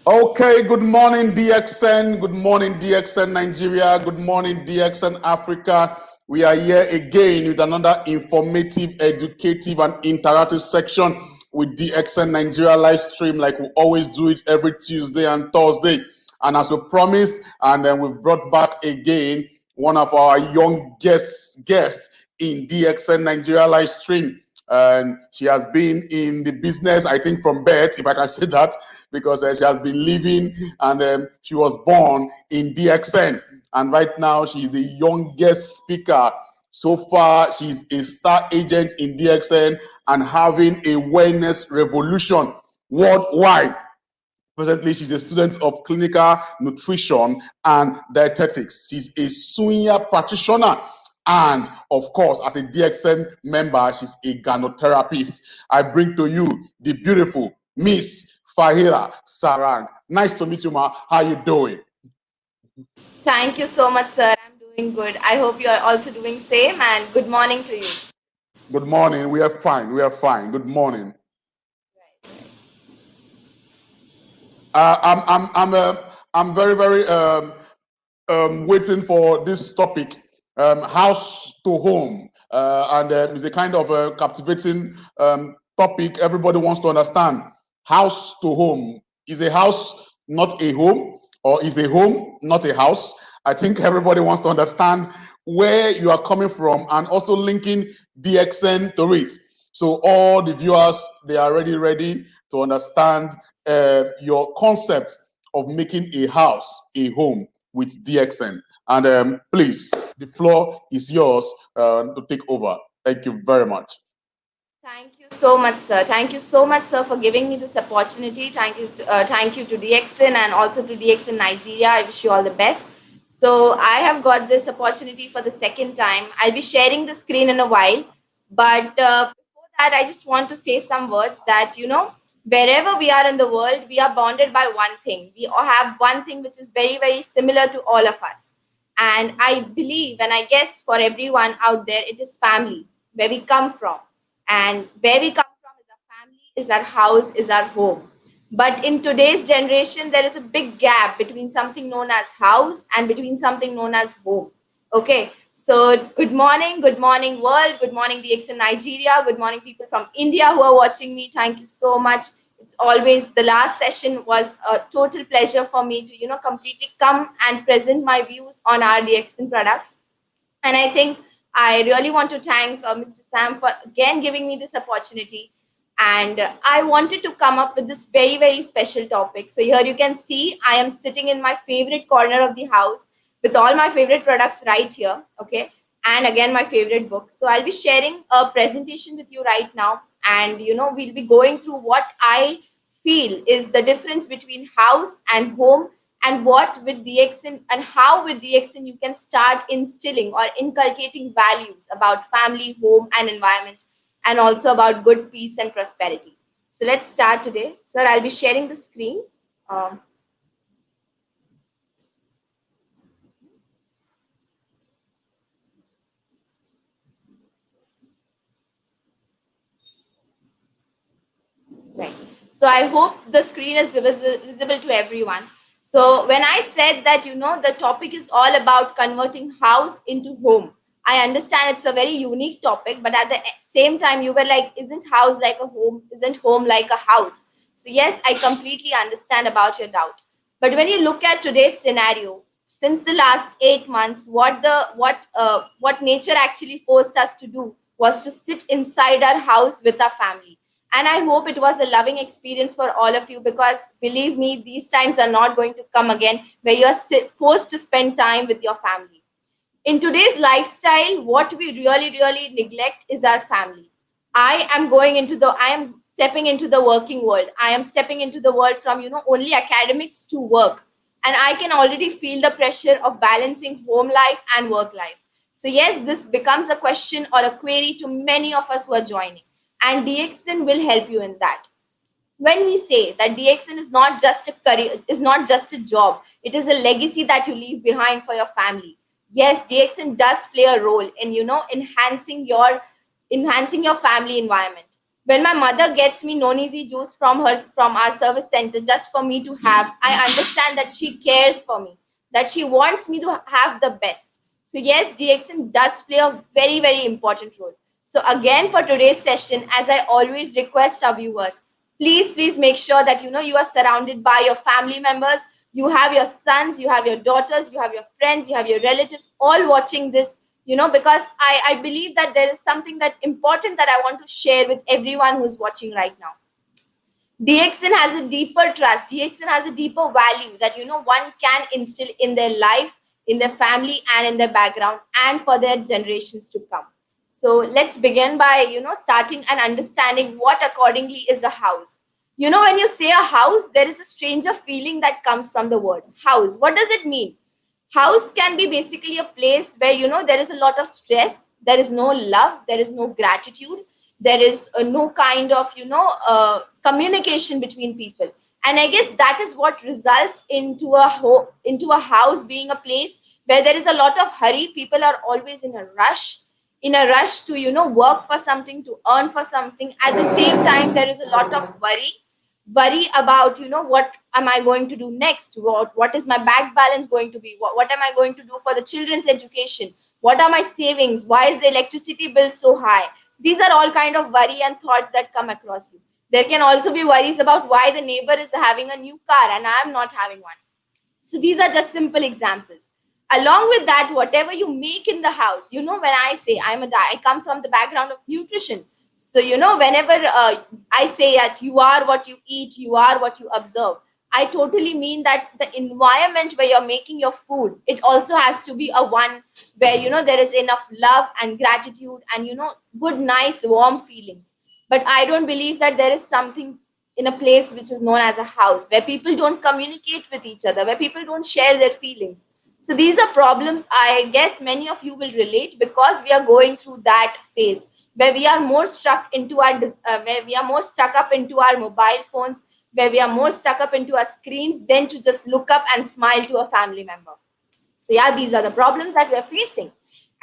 Okay, good morning, DXN. Good morning, DXN Nigeria. Good morning, DXN Africa. We are here again with another informative, educative, and interactive section with DXN Nigeria live stream, like we always do it every Tuesday and Thursday. And as we promised, and then we've brought back again one of our young guests in DXN Nigeria live stream. And she has been in the business, I think, from birth, if I can say that, because she has been living, and she was born in DXN. And right now, she's the youngest speaker. So far, she's a star agent in DXN and having a wellness revolution worldwide. Presently, she's a student of clinical nutrition and dietetics. She's a Sunya practitioner. And of course, as a DXN member, she's a gynotherapist. I bring to you the beautiful Miss Fahira Sarang. Nice to meet you, ma. How you doing? Thank you so much, sir. I'm doing good. I hope you are also doing same and good morning to you. Good morning. We are fine. We are fine. Good morning. I'm very, very waiting for this topic, house to home, and it's a kind of a captivating topic. Everybody wants to understand. House to home, is a house not a home, or is a home not a house? I think everybody wants to understand where you are coming from, and also linking DXN to it. So all the viewers, they are already ready to understand your concept of making a house a home with DXN. And please, the floor is yours to take over. Thank you very much. Thank you so much, sir. Thank you so much, sir, for giving me this opportunity. Thank you to DXN and also to DXN Nigeria. I wish you all the best. So I have got this opportunity for the second time. I'll be sharing the screen in a while, but before that, I just want to say some words that wherever we are in the world, we are bonded by one thing. We all have one thing which is very, very similar to all of us. And I believe and I guess for everyone out there, it is family, where we come from. And where we come from is our family, is our house, is our home. But in today's generation, there is a big gap between something known as house and between something known as home. Okay, so good morning, world. Good morning, DXN Nigeria. Good morning, people from India who are watching me. Thank you so much. It's always the last session was a total pleasure for me to completely come and present my views on our DXN products. And I think I really want to thank Mr. Sam for again giving me this opportunity. And I wanted to come up with this very, very special topic. So here you can see I am sitting in my favorite corner of the house with all my favorite products right here. Okay. And again, my favorite book. So I'll be sharing a presentation with you right now. And, we'll be going through what I feel is the difference between house and home, and what with DXN and how with DXN you can start instilling or inculcating values about family, home, and environment, and also about good peace and prosperity. So let's start today. Sir, I'll be sharing the screen. Um, Right. So I hope the screen is visible to everyone. So when I said that, the topic is all about converting house into home, I understand it's a very unique topic, but at the same time, you were like, isn't house like a home? Isn't home like a house? So yes, I completely understand about your doubt. But when you look at today's scenario, since the last 8 months, what nature actually forced us to do was to sit inside our house with our family. And I hope it was a loving experience for all of you, because believe me, these times are not going to come again where you are forced to spend time with your family. In today's lifestyle, what we really, really neglect is our family. I am stepping into the working world. I am stepping into the world from, only academics to work. And I can already feel the pressure of balancing home life and work life. So, yes, this becomes a question or a query to many of us who are joining. And DXN will help you in that. When we say that DXN is not just a career, is not just a job, it is a legacy that you leave behind for your family. Yes, DXN does play a role in enhancing your family environment. When my mother gets me non-easy juice from our service center just for me to have, I understand that she cares for me, that she wants me to have the best. So yes, DXN does play a very, very important role. So again, for today's session, as I always request our viewers, please make sure that you are surrounded by your family members. You have your sons, you have your daughters, you have your friends, you have your relatives all watching this, because I believe that there is something that important that I want to share with everyone who's watching right now. DXN has a deeper trust. DXN has a deeper value that one can instill in their life, in their family, and in their background, and for their generations to come. So let's begin by starting and understanding what accordingly is a house. When you say a house, there is a stranger feeling that comes from the word house. What does it mean? House can be basically a place where there is a lot of stress, there is no love, there is no gratitude, there is no kind of communication between people. And I guess that is what results into a house being a place where there is a lot of hurry. People are always in a rush to work for something, to earn for something. At the same time, there is a lot of worry about what am I going to do next, what is my bank balance going to be, what am I going to do for the children's education, what are my savings, why is the electricity bill so high. These are all kind of worry and thoughts that come across you. There can also be worries about why the neighbor is having a new car and I am not having one. So these are just simple examples. Along with that, whatever you make in the house, when I say I come from the background of nutrition. So whenever I say that you are what you eat, you are what you observe, I totally mean that the environment where you're making your food, it also has to be a one where there is enough love and gratitude and good, nice, warm feelings. But I don't believe that there is something in a place which is known as a house where people don't communicate with each other, where people don't share their feelings. So these are problems I guess many of you will relate, because we are going through that phase where we are more where we are more stuck up into our mobile phones, where we are more stuck up into our screens than to just look up and smile to a family member. So yeah, these are the problems that we're facing.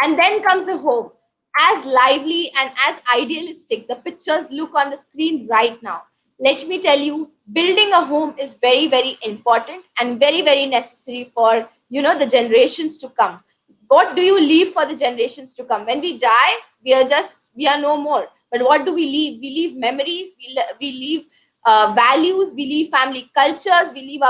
And then comes a home. As lively and as idealistic the pictures look on the screen right now, let me tell you, building a home is very, very important and very, very necessary for the generations to come. What do you leave for the generations to come? When we die, we are no more. But what do we leave? We leave memories, we leave values, we leave family cultures, we leave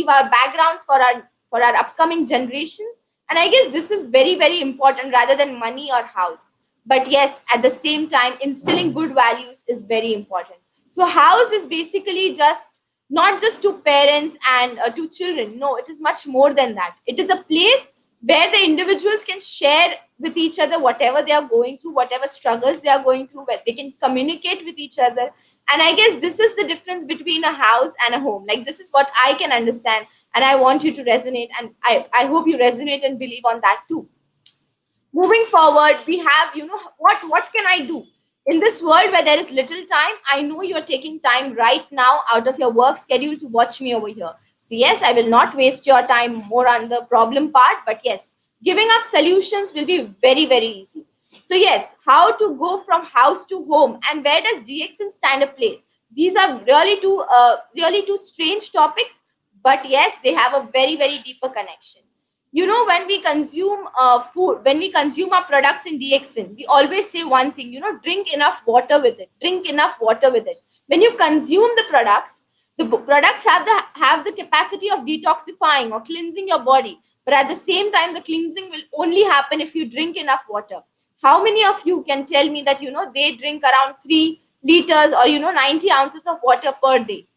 our backgrounds for our upcoming generations. And I guess this is very, very important rather than money or house. But yes, at the same time, instilling good values is very important. So house is basically just not just to parents and to children. No, it is much more than that. It is a place where the individuals can share with each other whatever they are going through, whatever struggles they are going through, where they can communicate with each other. And I guess this is the difference between a house and a home. Like, this is what I can understand, and I want you to resonate, and I hope you resonate and believe on that too. Moving forward, we have, what can I do in this world where there is little time? I know you're taking time right now out of your work schedule to watch me over here. So yes, I will not waste your time more on the problem part, but yes, giving up solutions will be very, very easy. So yes, how to go from house to home, and where does DXN stand a place? These are really two strange topics, but yes, they have a very, very deeper connection. When we consume food, when we consume our products in DXN, we always say one thing, drink enough water with it, drink enough water with it. When you consume the products, products have the capacity of detoxifying or cleansing your body, but at the same time, the cleansing will only happen if you drink enough water. How many of you can tell me that they drink around 3 liters or 90 ounces of water per day?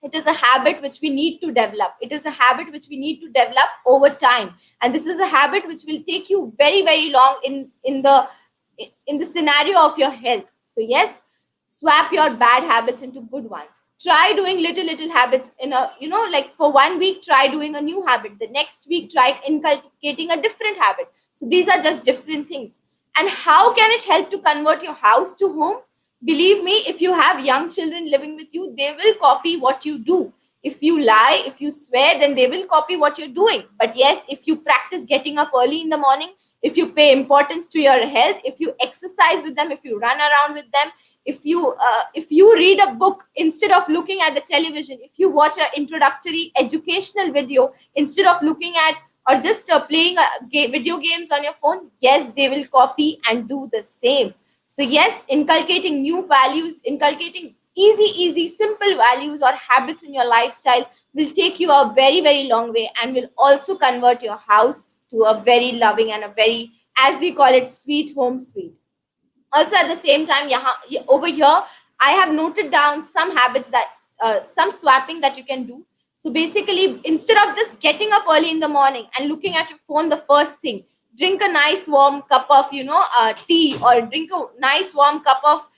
It is a habit which we need to develop. It is a habit which we need to develop over time, and this is a habit which will take you very, very long in the scenario of your health. So yes, swap your bad habits into good ones. Try doing little habits in a, like, for 1 week try doing a new habit, the next week try inculcating a different habit. So these are just different things. And how can it help to convert your house to home? Believe me, if you have young children living with you, they will copy what you do. If you lie, if you swear, then they will copy what you're doing. But yes, if you practice getting up early in the morning, if you pay importance to your health, if you exercise with them, if you run around with them, if you read a book instead of looking at the television, if you watch an introductory educational video instead of looking at or just playing video games on your phone, yes, they will copy and do the same. So yes, inculcating new values, inculcating easy, simple values or habits in your lifestyle will take you a very long way and will also convert your house to a very loving and a very, as we call it, sweet home sweet. Also at the same time, over here I have noted down some habits that some swapping that you can do. So basically, instead of just getting up early in the morning and looking at your phone the first thing, drink a nice warm cup of tea, or drink a nice warm cup of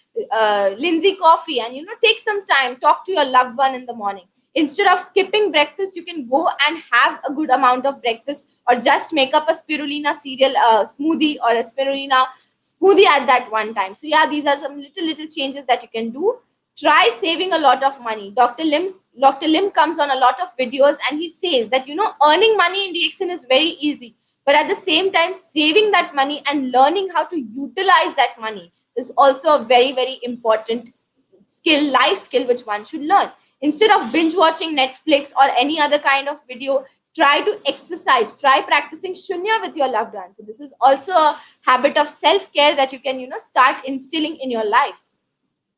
lindsay coffee, and take some time, talk to your loved one in the morning. Instead of skipping breakfast, you can go and have a good amount of breakfast, or just make up a spirulina cereal smoothie or a spirulina smoothie at that one time. So yeah, these are some little changes that you can do. Try saving a lot of money. Dr. Lim comes on a lot of videos and he says that earning money in DXN is very easy, but at the same time, saving that money and learning how to utilize that money is also a very important skill, life skill, which one should learn. Instead of binge watching Netflix or any other kind of video, try to exercise, try practicing shunya with your loved ones. So this is also a habit of self care that you can start instilling in your life.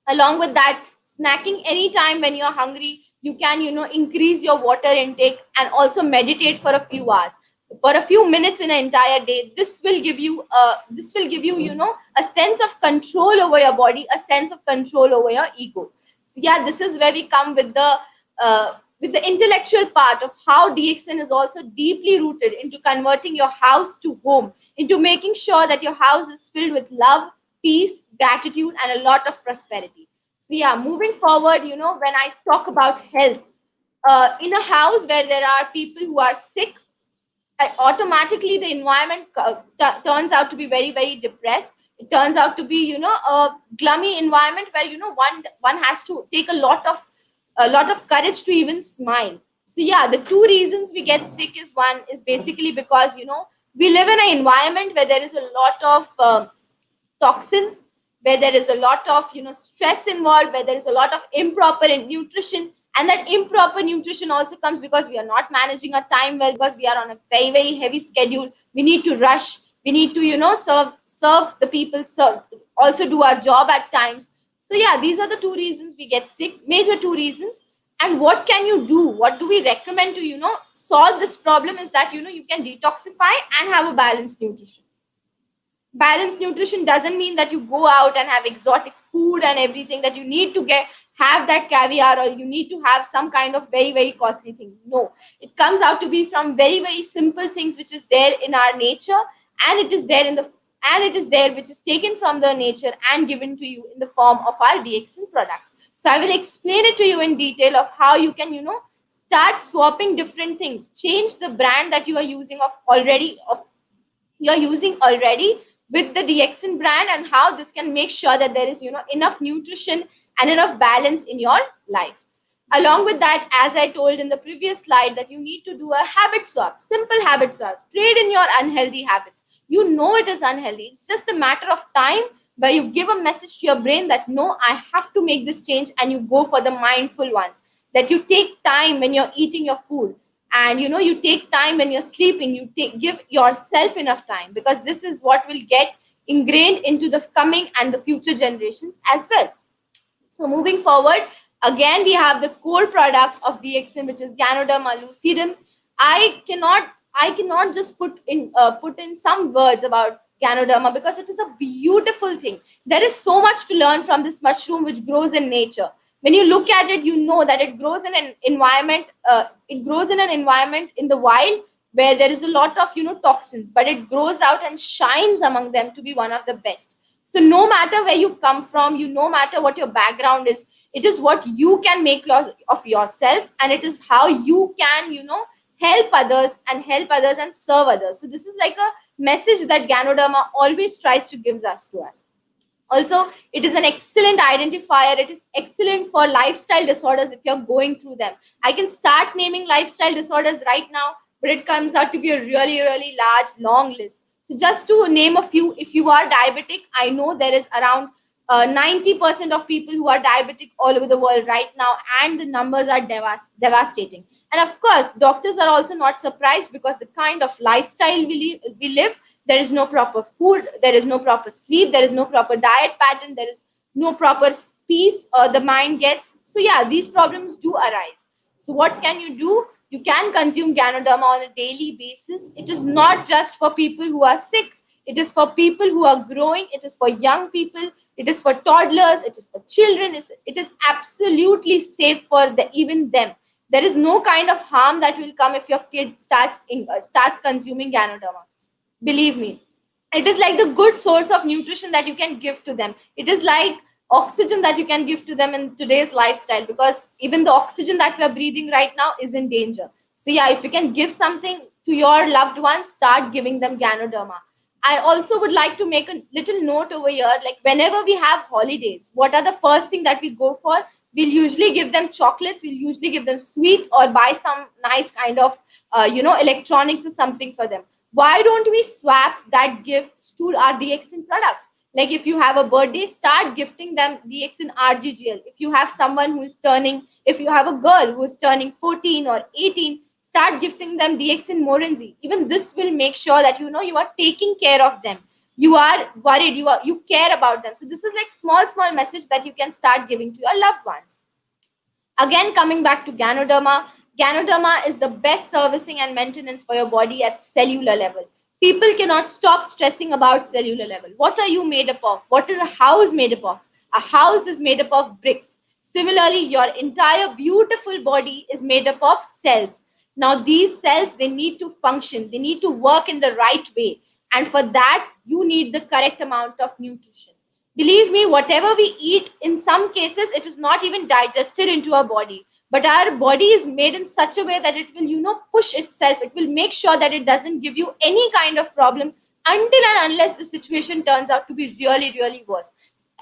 Along with that, snacking anytime when you're hungry, you can increase your water intake and also meditate for a few hours, for a few minutes in an entire day. This will give you a sense of control over your body, a sense of control over your ego. So yeah, this is where we come with the intellectual part of how DXN is also deeply rooted into converting your house to home, into making sure that your house is filled with love, peace, gratitude, and a lot of prosperity. So yeah, moving forward, when I talk about health, in a house where there are people who are sick, automatically the environment turns out to be very depressed. It turns out to be a gloomy environment where one has to take a lot of courage to even smile. So yeah, the two reasons we get sick is, one is basically because we live in an environment where there is a lot of toxins, where there is a lot of stress involved, where there is a lot of improper nutrition. And that improper nutrition also comes because we are not managing our time well, because we are on a very heavy schedule. We need to rush, we need to serve the people, serve, also do our job at times. So yeah, these are the two reasons we get sick, major two reasons. And what can you do, what do we recommend to solve this problem, is that you can detoxify and have a balanced nutrition. Balanced nutrition doesn't mean that you go out and have exotic food and everything, that you need to have that caviar, or you need to have some kind of very costly thing. No, it comes out to be from very simple things which is there in our nature, and it is there which is taken from the nature and given to you in the form of our DXN products. So I will explain it to you in detail of how you can start swapping different things, change the brand that you are using of you're using already with the DXN brand, and how this can make sure that there is enough nutrition and enough balance in your life. Along with that, as I told in the previous slide, that you need to do a habit swap, simple habit swap. Trade in your unhealthy habits. It is unhealthy, it's just a matter of time where you give a message to your brain that no, I have to make this change, and you go for the mindful ones. That you take time when you're eating your food, and you take time when you're sleeping. Give yourself enough time, because this is what will get ingrained into the coming and the future generations as well. So moving forward, again we have the core product of DXN, which is Ganoderma lucidum. I cannot just put in some words about Ganoderma, because it is a beautiful thing. There is so much to learn from this mushroom which grows in nature. When you look at it, you know that it grows in an environment. It grows in an environment in the wild where there is a lot of toxins, but it grows out and shines among them to be one of the best. So no matter where you come from, no matter what your background is, it is what you can make of yourself, and it is how you can help others and serve others. So this is like a message that Ganoderma always tries to give us to us. Also, it is an excellent identifier. It is excellent for lifestyle disorders if you're going through them. I can start naming lifestyle disorders right now, but it comes out to be a really, really large, long list. So, just to name a few, if you are diabetic, I know there is around 90% of people who are diabetic all over the world right now, and the numbers are devastating. And of course, doctors are also not surprised, because the kind of lifestyle we live, there is no proper food, there is no proper sleep, there is no proper diet pattern, there is no proper peace the mind gets. So yeah, these problems do arise. So what can you do? You can consume Ganoderma on a daily basis. It is not just for people who are sick, it is for people who are growing, it is for young people, it is for toddlers, it is for children. It is absolutely safe for even them. There is no kind of harm that will come if your kid starts consuming Ganoderma. Believe me, it is like the good source of nutrition that you can give to them. It is like oxygen that you can give to them in today's lifestyle, because even the oxygen that we are breathing right now is in danger. So yeah, if you can give something to your loved ones, start giving them Ganoderma. I also would like to make a little note over here, like whenever we have holidays, what are the first thing that we go for? We'll usually give them chocolates, we'll usually give them sweets, or buy some nice kind of electronics or something for them. Why don't we swap that gifts to our DXN products? Like if you have a birthday, start gifting them DXN RGGL. If you have someone who is turning, if you have a girl who is turning 14 or 18, start gifting them DXN Morenzi. Even this will make sure that you are taking care of them. You are worried, you care about them. So this is like small message that you can start giving to your loved ones. Again, coming back to Ganoderma, Ganoderma is the best servicing and maintenance for your body at cellular level. People cannot stop stressing about cellular level. What are you made up of? What is a house made up of? A house is made up of bricks. Similarly, your entire beautiful body is made up of cells. Now, these cells, they need to function, they need to work in the right way. And for that, you need the correct amount of nutrition. Believe me, whatever we eat, in some cases, it is not even digested into our body. But our body is made in such a way that it will, push itself. It will make sure that it doesn't give you any kind of problem until and unless the situation turns out to be really, really worse.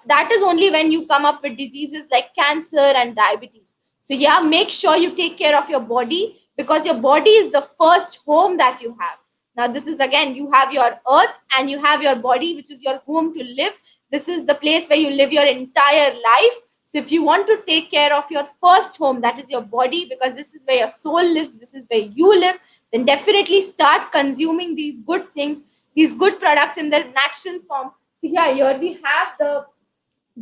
That is only when you come up with diseases like cancer and diabetes. So yeah, make sure you take care of your body, because your body is the first home that you have. Now, this is again, you have your earth and you have your body, which is your home to live. This is the place where you live your entire life. So if you want to take care of your first home, that is your body, because this is where your soul lives, this is where you live, then definitely start consuming these good things, these good products in their natural form. So yeah, here we have the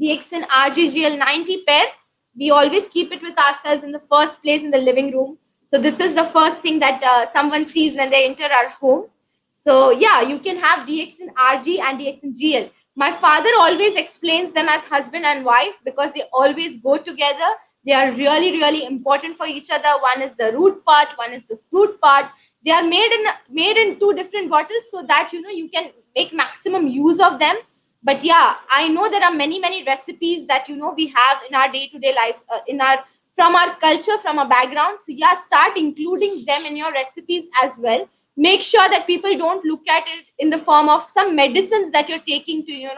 DXN RGGL 90 pair. We always keep it with ourselves in the first place in the living room. So this is the first thing that someone sees when they enter our home. So yeah, you can have DXN RG and DXN GL. My father always explains them as husband and wife, because they always go together. They are really, really important for each other. One is the root part, one is the fruit part. They are made in two different bottles, so that you can make maximum use of them. But yeah, I know there are many recipes that we have in our day-to-day lives, in our from our culture, from our background. So yeah, start including them in your recipes as well. Make sure that people don't look at it in the form of some medicines that you're taking to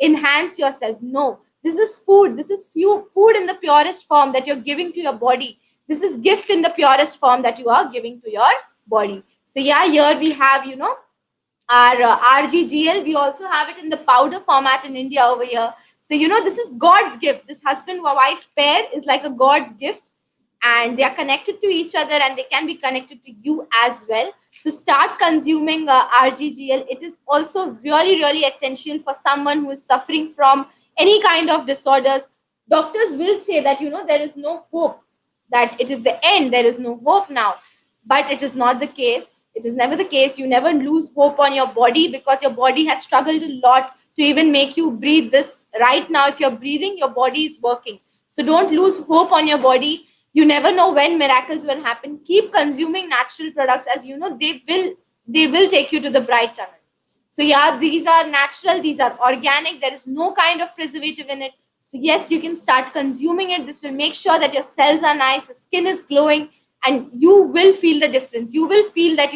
enhance yourself. No, this is food. This is food in the purest form that you're giving to your body. This is gift in the purest form that you are giving to your body. So yeah, here we have our RGGL. We also have it in the powder format in India over here. So, this is God's gift. This husband wife pair is like a God's gift, and they are connected to each other, and they can be connected to you as well. So, start consuming RGGL. It is also really, really essential for someone who is suffering from any kind of disorders. Doctors will say that, there is no hope, that it is the end, there is no hope now. But it is not the case. It is never the case. You never lose hope on your body, because your body has struggled a lot to even make you breathe this. Right now, if you're breathing, your body is working. So don't lose hope on your body. You never know when miracles will happen. Keep consuming natural products, as they will take you to the bright tunnel. So yeah, these are natural, these are organic, there is no kind of preservative in it. So yes, you can start consuming it. This will make sure that your cells are nice, your skin is glowing, and you will feel the difference. You will feel that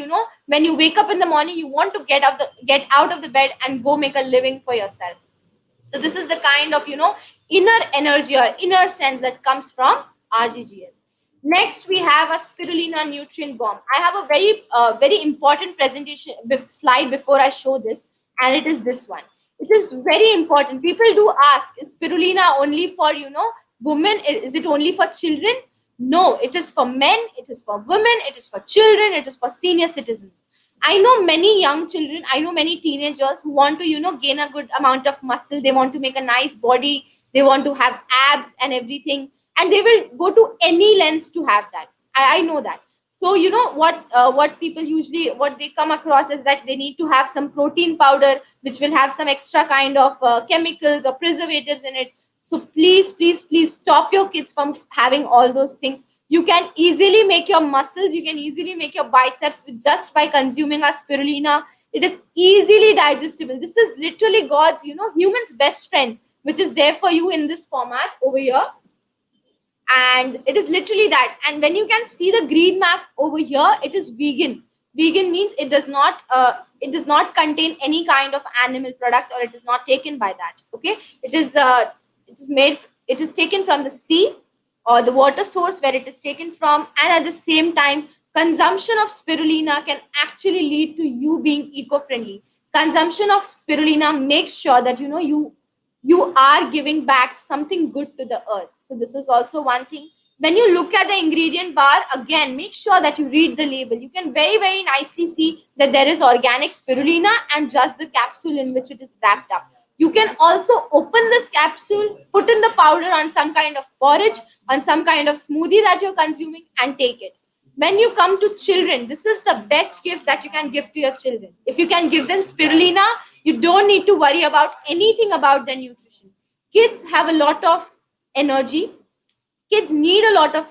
when you wake up in the morning, you want to get out of the bed and go make a living for yourself. So this is the kind of inner energy or inner sense that comes from RGGL. Next, we have a spirulina nutrient bomb. I have a very important presentation slide before I show this, and it is this one. It is very important. People do ask, is spirulina only for women? Is it only for children? No, it is for men, it is for women, it is for children, it is for senior citizens. I know many young children, I know many teenagers who want to, gain a good amount of muscle. They want to make a nice body. They want to have abs and everything. And they will go to any lengths to have that. I know that. So, what people usually, what they come across is that they need to have some protein powder, which will have some extra kind of chemicals or preservatives in it. So please, please, please stop your kids from having all those things. You can easily make your muscles, you can easily make your biceps with just by consuming a spirulina. It is easily digestible. This is literally God's, human's best friend, which is there for you in this format over here. And it is literally that. And when you can see the green mark over here, it is vegan. Vegan means it does not contain any kind of animal product, or it is not taken by that. Okay, it is taken from the sea or the water source where it is taken from. And at the same time, consumption of spirulina can actually lead to you being eco-friendly. Consumption of spirulina makes sure that you are giving back something good to the earth. So this is also one thing. When you look at the ingredient bar, again, make sure that you read the label. You can very, very nicely see that there is organic spirulina and just the capsule in which it is wrapped up. You can also open this capsule, put in the powder on some kind of porridge, on some kind of smoothie that you're consuming, and take it. When you come to children, this is the best gift that you can give to your children. If you can give them spirulina, you don't need to worry about anything about their nutrition. Kids have a lot of energy. Kids need a lot of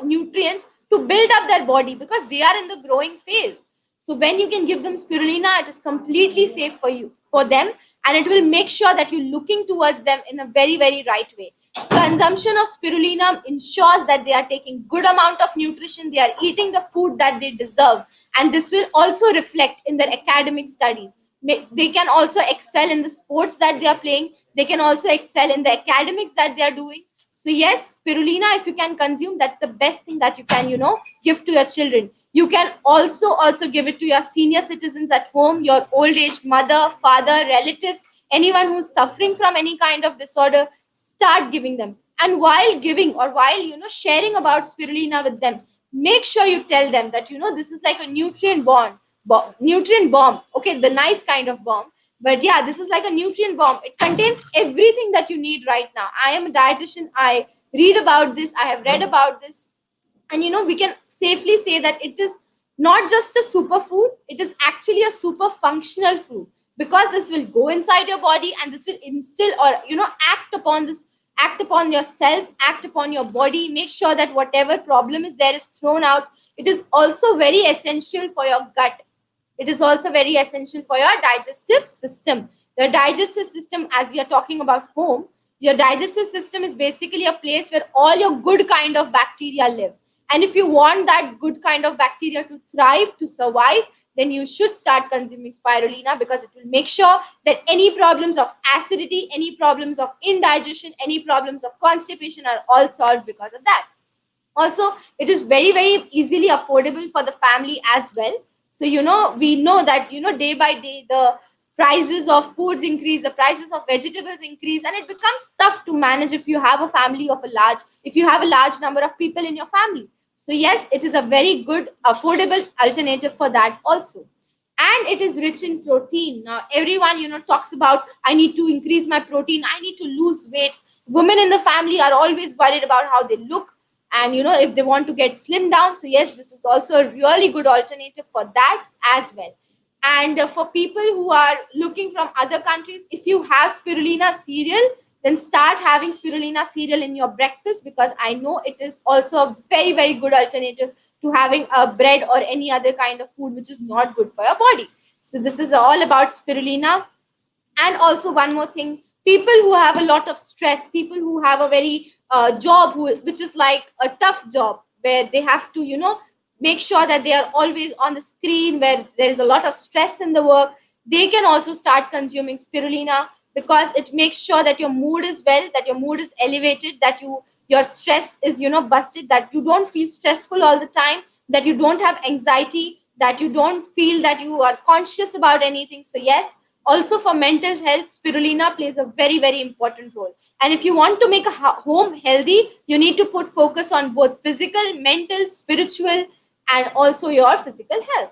nutrients to build up their body because they are in the growing phase. So when you can give them spirulina, it is completely safe for them, and it will make sure that you're looking towards them in a very, very right way. Consumption of spirulina ensures that they are taking good amount of nutrition, they are eating the food that they deserve, and this will also reflect in their academic studies. They can also excel in the sports that they are playing. They can also excel in the academics that they are doing. So yes, spirulina, if you can consume, that's the best thing that you can, give to your children. You can also give it to your senior citizens at home, your old age mother, father, relatives, anyone who's suffering from any kind of disorder. Start giving them. And while giving, or while sharing about spirulina with them, make sure you tell them that this is like a nutrient bomb. Okay, the nice kind of bomb. But yeah, this is like a nutrient bomb. It contains everything that you need right now. I am a dietitian. I read about this. I have read about this. And we can safely say that it is not just a superfood, it is actually a super functional food, because this will go inside your body and this will instill, or act upon your cells, act upon your body, make sure that whatever problem is there is thrown out. It is also very essential for your gut. It is also very essential for your digestive system. Your digestive system, as we are talking about home, your digestive system is basically a place where all your good kind of bacteria live. And if you want that good kind of bacteria to thrive, to survive, then you should start consuming spirulina, because it will make sure that any problems of acidity, any problems of indigestion, any problems of constipation are all solved because of that. Also, it is very, very easily affordable for the family as well. So we know that day by day the prices of foods increase, the prices of vegetables increase, and it becomes tough to manage if you have a family of a large if you have a large number of people in your family. So yes, it is a very good affordable alternative for that also. And it is rich in protein. Now everyone talks about, I need to increase my protein, I need to lose weight. Women in the family are always worried about how they look, and if they want to get slim down. So yes, this is also a really good alternative for that as well. And for people who are looking from other countries, if you have spirulina cereal, then start having spirulina cereal in your breakfast, because I know it is also a very, very good alternative to having a bread or any other kind of food which is not good for your body. So this is all about spirulina. And also one more thing, people who have a lot of stress, people who have a very job which is like a tough job, where they have to make sure that they are always on the screen, where there is a lot of stress in the work, they can also start consuming spirulina. because it makes sure that your mood is well, that your mood is elevated, that your stress is busted, that you don't feel stressful all the time, that you don't have anxiety, that you don't feel that you are conscious about anything. So yes, also for mental health, spirulina plays a very very important role. And if you want to make a home healthy, you need to put focus on both physical, mental, spiritual, and also your physical health.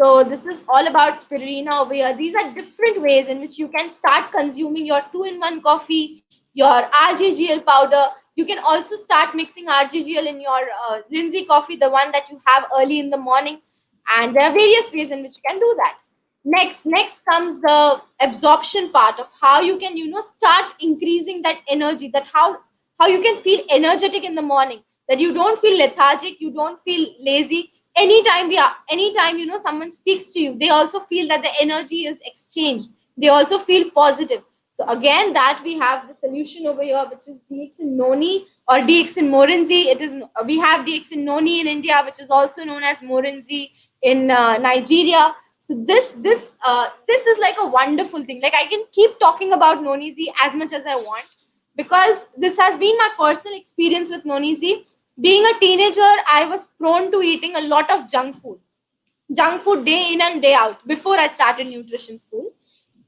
So this is all about spirulina over here. These are different ways in which you can start consuming your two-in-one coffee, your RGGL powder. You can also start mixing RGGL in your Lindsay coffee, the one that you have early in the morning. And there are various ways in which you can do that. Next comes the absorption part of how you can, start increasing that energy, that how you can feel energetic in the morning, that you don't feel lethargic, you don't feel lazy. Anytime someone speaks to you, they also feel that the energy is exchanged, they also feel positive. So again, that we have the solution over here, which is DXN Noni or DXN Morinzi. It is We have DXN Noni in India, which is also known as Morinzi in Nigeria. So this is like a wonderful thing. Like, I can keep talking about Nonizi as much as I want, because this has been my personal experience with Nonizi. Being a teenager, I was prone to eating a lot of junk food day in and day out before I started nutrition school.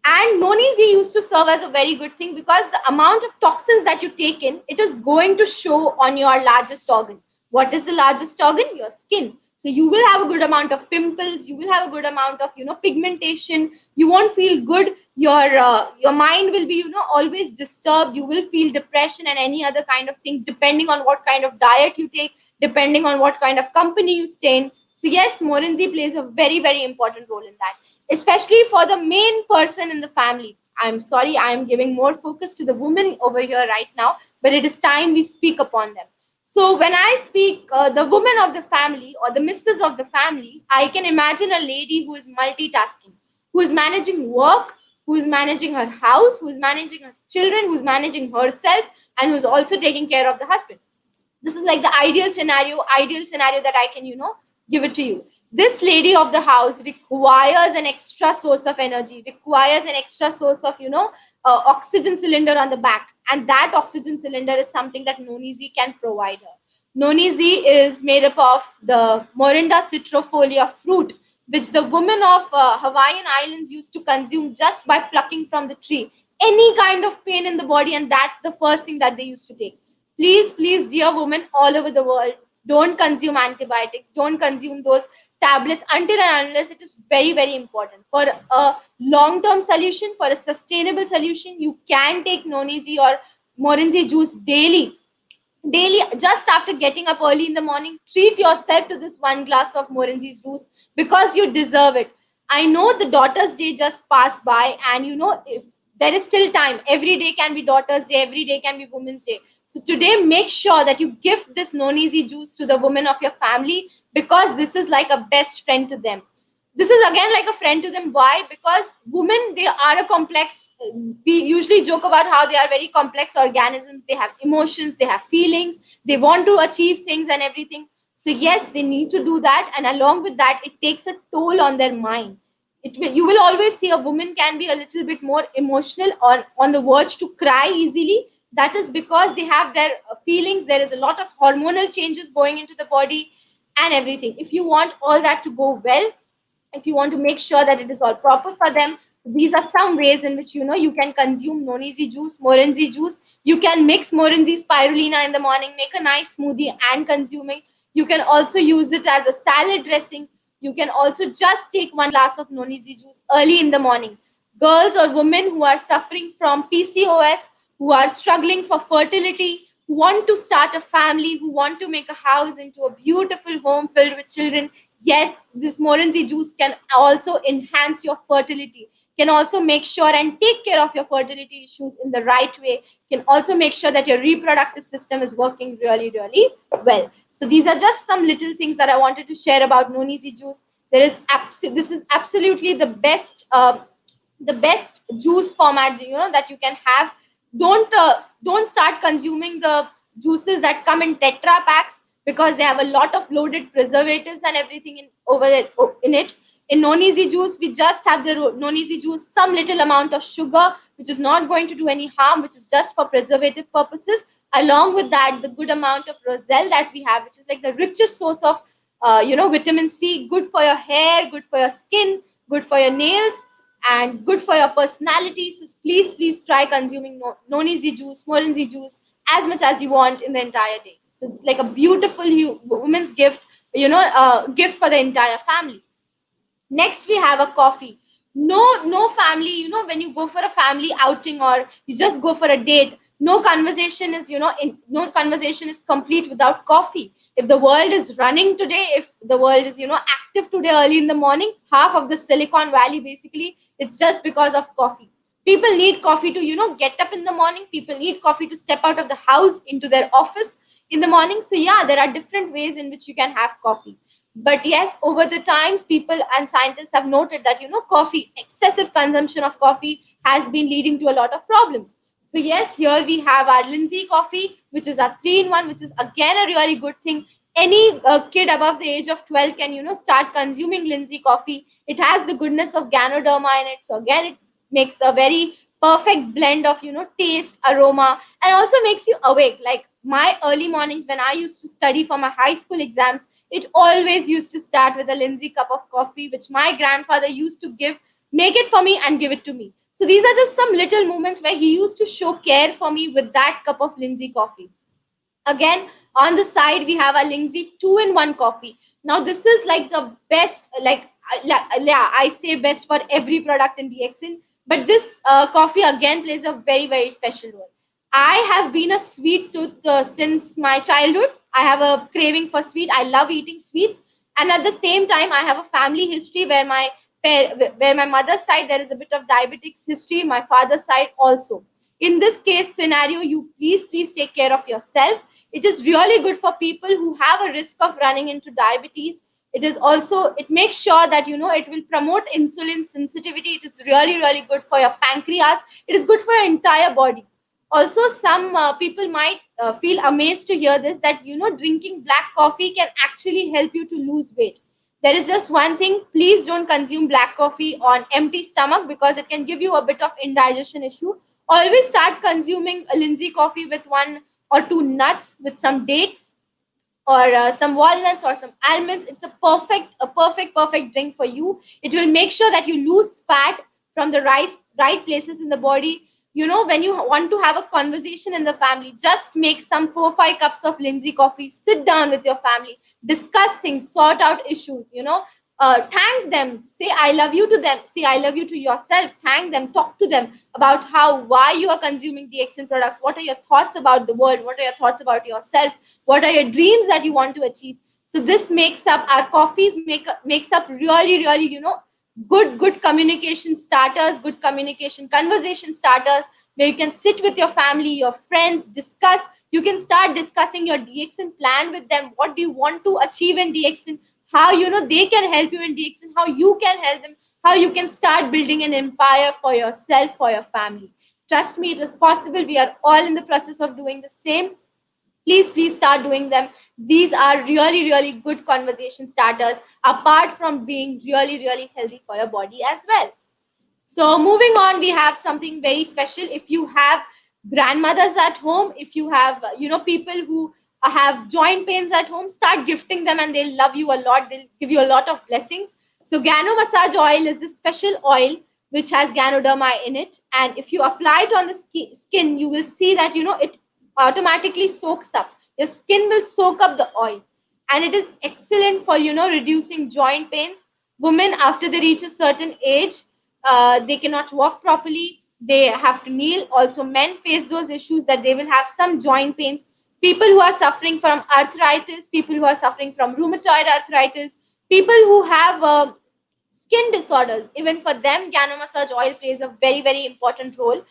And Nonizi used to serve as a very good thing, because the amount of toxins that you take in, it is going to show on your largest organ. What is the largest organ? Your skin. So you will have a good amount of pimples, you will have a good amount of pigmentation, you won't feel good, your mind will be always disturbed, you will feel depression and any other kind of thing, depending on what kind of diet you take, depending on what kind of company you stay in. So yes, Morinzi plays a very very important role in that, especially for the main person in the family. I'm sorry, I am giving more focus to the women over here right now, but it is time we speak upon them. So when I speak the woman of the family or the missus of the family, I can imagine a lady who is multitasking, who is managing work, who is managing her house, who is managing her children, who is managing herself, and who is also taking care of the husband. This is like the ideal scenario that I can give it to you. This lady of the house requires an extra source of energy, requires an extra source of oxygen cylinder on the back, and that oxygen cylinder is something that Nonizi can provide her. Nonizi is made up of the Morinda citrifolia fruit, which the women of Hawaiian Islands used to consume just by plucking from the tree. Any kind of pain in the body, and that's the first thing that they used to take. Please, please, dear women all over the world, don't consume antibiotics, don't consume those tablets until and unless it is very very important. For a long term solution, for a sustainable solution, you can take Nonizi or Morinzi juice daily. Just after getting up early in the morning, treat yourself to this one glass of Morinzi's juice, because you deserve it. I know the daughter's day just passed by, and if there is still time, every day can be daughter's day, every day can be women's day. So today, make sure that you gift this Nonizi juice to the women of your family, because this is like a best friend to them. This is again like a friend to them. Why? Because women, they are a complex, we usually joke about how they are very complex organisms. They have emotions, they have feelings, they want to achieve things and everything. So yes, they need to do that, and along with that, it takes a toll on their mind. You will always see a woman can be a little bit more emotional, on the verge to cry easily. That is because they have their feelings. There is a lot of hormonal changes going into the body and everything. If you want all that to go well, if you want to make sure that it is all proper for them, so these are some ways in which you can consume Nonizi juice, Morinzi juice. You can mix Morinzi spirulina in the morning, make a nice smoothie and consume it. You can also use it as a salad dressing. You can also just take one glass of Nonizi juice early in the morning. Girls or women who are suffering from PCOS, who are struggling for fertility, who want to start a family, who want to make a house into a beautiful home filled with children, yes, this Morinzi juice can also enhance your fertility, can also make sure and take care of your fertility issues in the right way, can also make sure that your reproductive system is working really, really well. So these are just some little things that I wanted to share about Nonizi juice. This is absolutely the best juice format that you can have. Don't start consuming the juices that come in tetra packs, because they have a lot of loaded preservatives and everything in it. In non easy juice, we just have the non easy juice, some little amount of sugar, which is not going to do any harm, which is just for preservative purposes. Along with that, the good amount of roselle that we have, which is like the richest source of vitamin C, good for your hair, good for your skin, good for your nails, and good for your personality. So please try consuming non easy juice, morinzi juice as much as you want in the entire day. So it's like a beautiful woman's gift, gift for the entire family. Next, we have a coffee. No family, when you go for a family outing or you just go for a date, no conversation is, no conversation is complete without coffee. If the world is running today, if the world is, active today early in the morning, half of the Silicon Valley basically, it's just because of coffee. People need coffee to, get up in the morning. People need coffee to step out of the house into their office in the morning. So yeah, there are different ways in which you can have coffee. But yes, over the times, people and scientists have noted that, coffee, excessive consumption of coffee has been leading to a lot of problems. So yes, here we have our Lindsay coffee, which is a 3-in-1, which is again a really good thing. Any kid above the age of 12 can, start consuming Lindsay coffee. It has the goodness of Ganoderma in it. So again, it makes a very perfect blend of, taste, aroma, and also makes you awake. Like my early mornings when I used to study for my high school exams, it always used to start with a Lindsay cup of coffee, which my grandfather used to make it for me and give it to me. So these are just some little moments where he used to show care for me with that cup of Lindsay coffee. Again, on the side, we have a Lindsay 2-in-1 coffee. Now, this is like the best, yeah, I say best for every product in DXN, but this coffee again plays a very special role. I have been a sweet tooth since my childhood. I have a craving for sweet. I love eating sweets. And at the same time, I have a family history where my mother's side, there is a bit of diabetics history, my father's side also. In this case scenario, you please take care of yourself. It is really good for people who have a risk of running into diabetes. It is also, it makes sure that, it will promote insulin sensitivity. It is really good for your pancreas. It is good for your entire body. Also, some people might feel amazed to hear this, that, drinking black coffee can actually help you to lose weight. There is just one thing: please don't consume black coffee on empty stomach, because it can give you a bit of indigestion issue. Always start consuming a Lindsay coffee with 1 or 2 nuts, with some dates, or some walnuts or some almonds. It's a perfect drink for you. It will make sure that you lose fat from the right places in the body. When you want to have a conversation in the family, just make some 4 5 cups of Lindsay coffee, sit down with your family, discuss things, sort out issues. Thank them, say I love you to them, say I love you to yourself, thank them, talk to them about why you are consuming DXN products, what are your thoughts about the world, what are your thoughts about yourself, what are your dreams that you want to achieve. So this makes up, our coffees makes up really, good communication starters, good communication conversation starters, where you can sit with your family, your friends, discuss. You can start discussing your DXN plan with them. What do you want to achieve in DXN? How, they can help you in DXN, how you can help them, how you can start building an empire for yourself, for your family. Trust me, it is possible. We are all in the process of doing the same. Please start doing them. These are really good conversation starters, apart from being really healthy for your body as well. So moving on, we have something very special. If you have grandmothers at home, if you have people who have joint pains at home, start gifting them, and they'll love you a lot. They'll give you a lot of blessings. So Gano massage oil is this special oil which has Ganoderma in it, and if you apply it on the skin, you will see that it automatically soaks up. Your skin will soak up the oil, and it is excellent for reducing joint pains. Women, after they reach a certain age, they cannot walk properly, they have to kneel. Also, men face those issues, that they will have some joint pains. People who are suffering from arthritis, people who are suffering from rheumatoid arthritis, people who have skin disorders, even for them, Gano massage oil plays a very important role.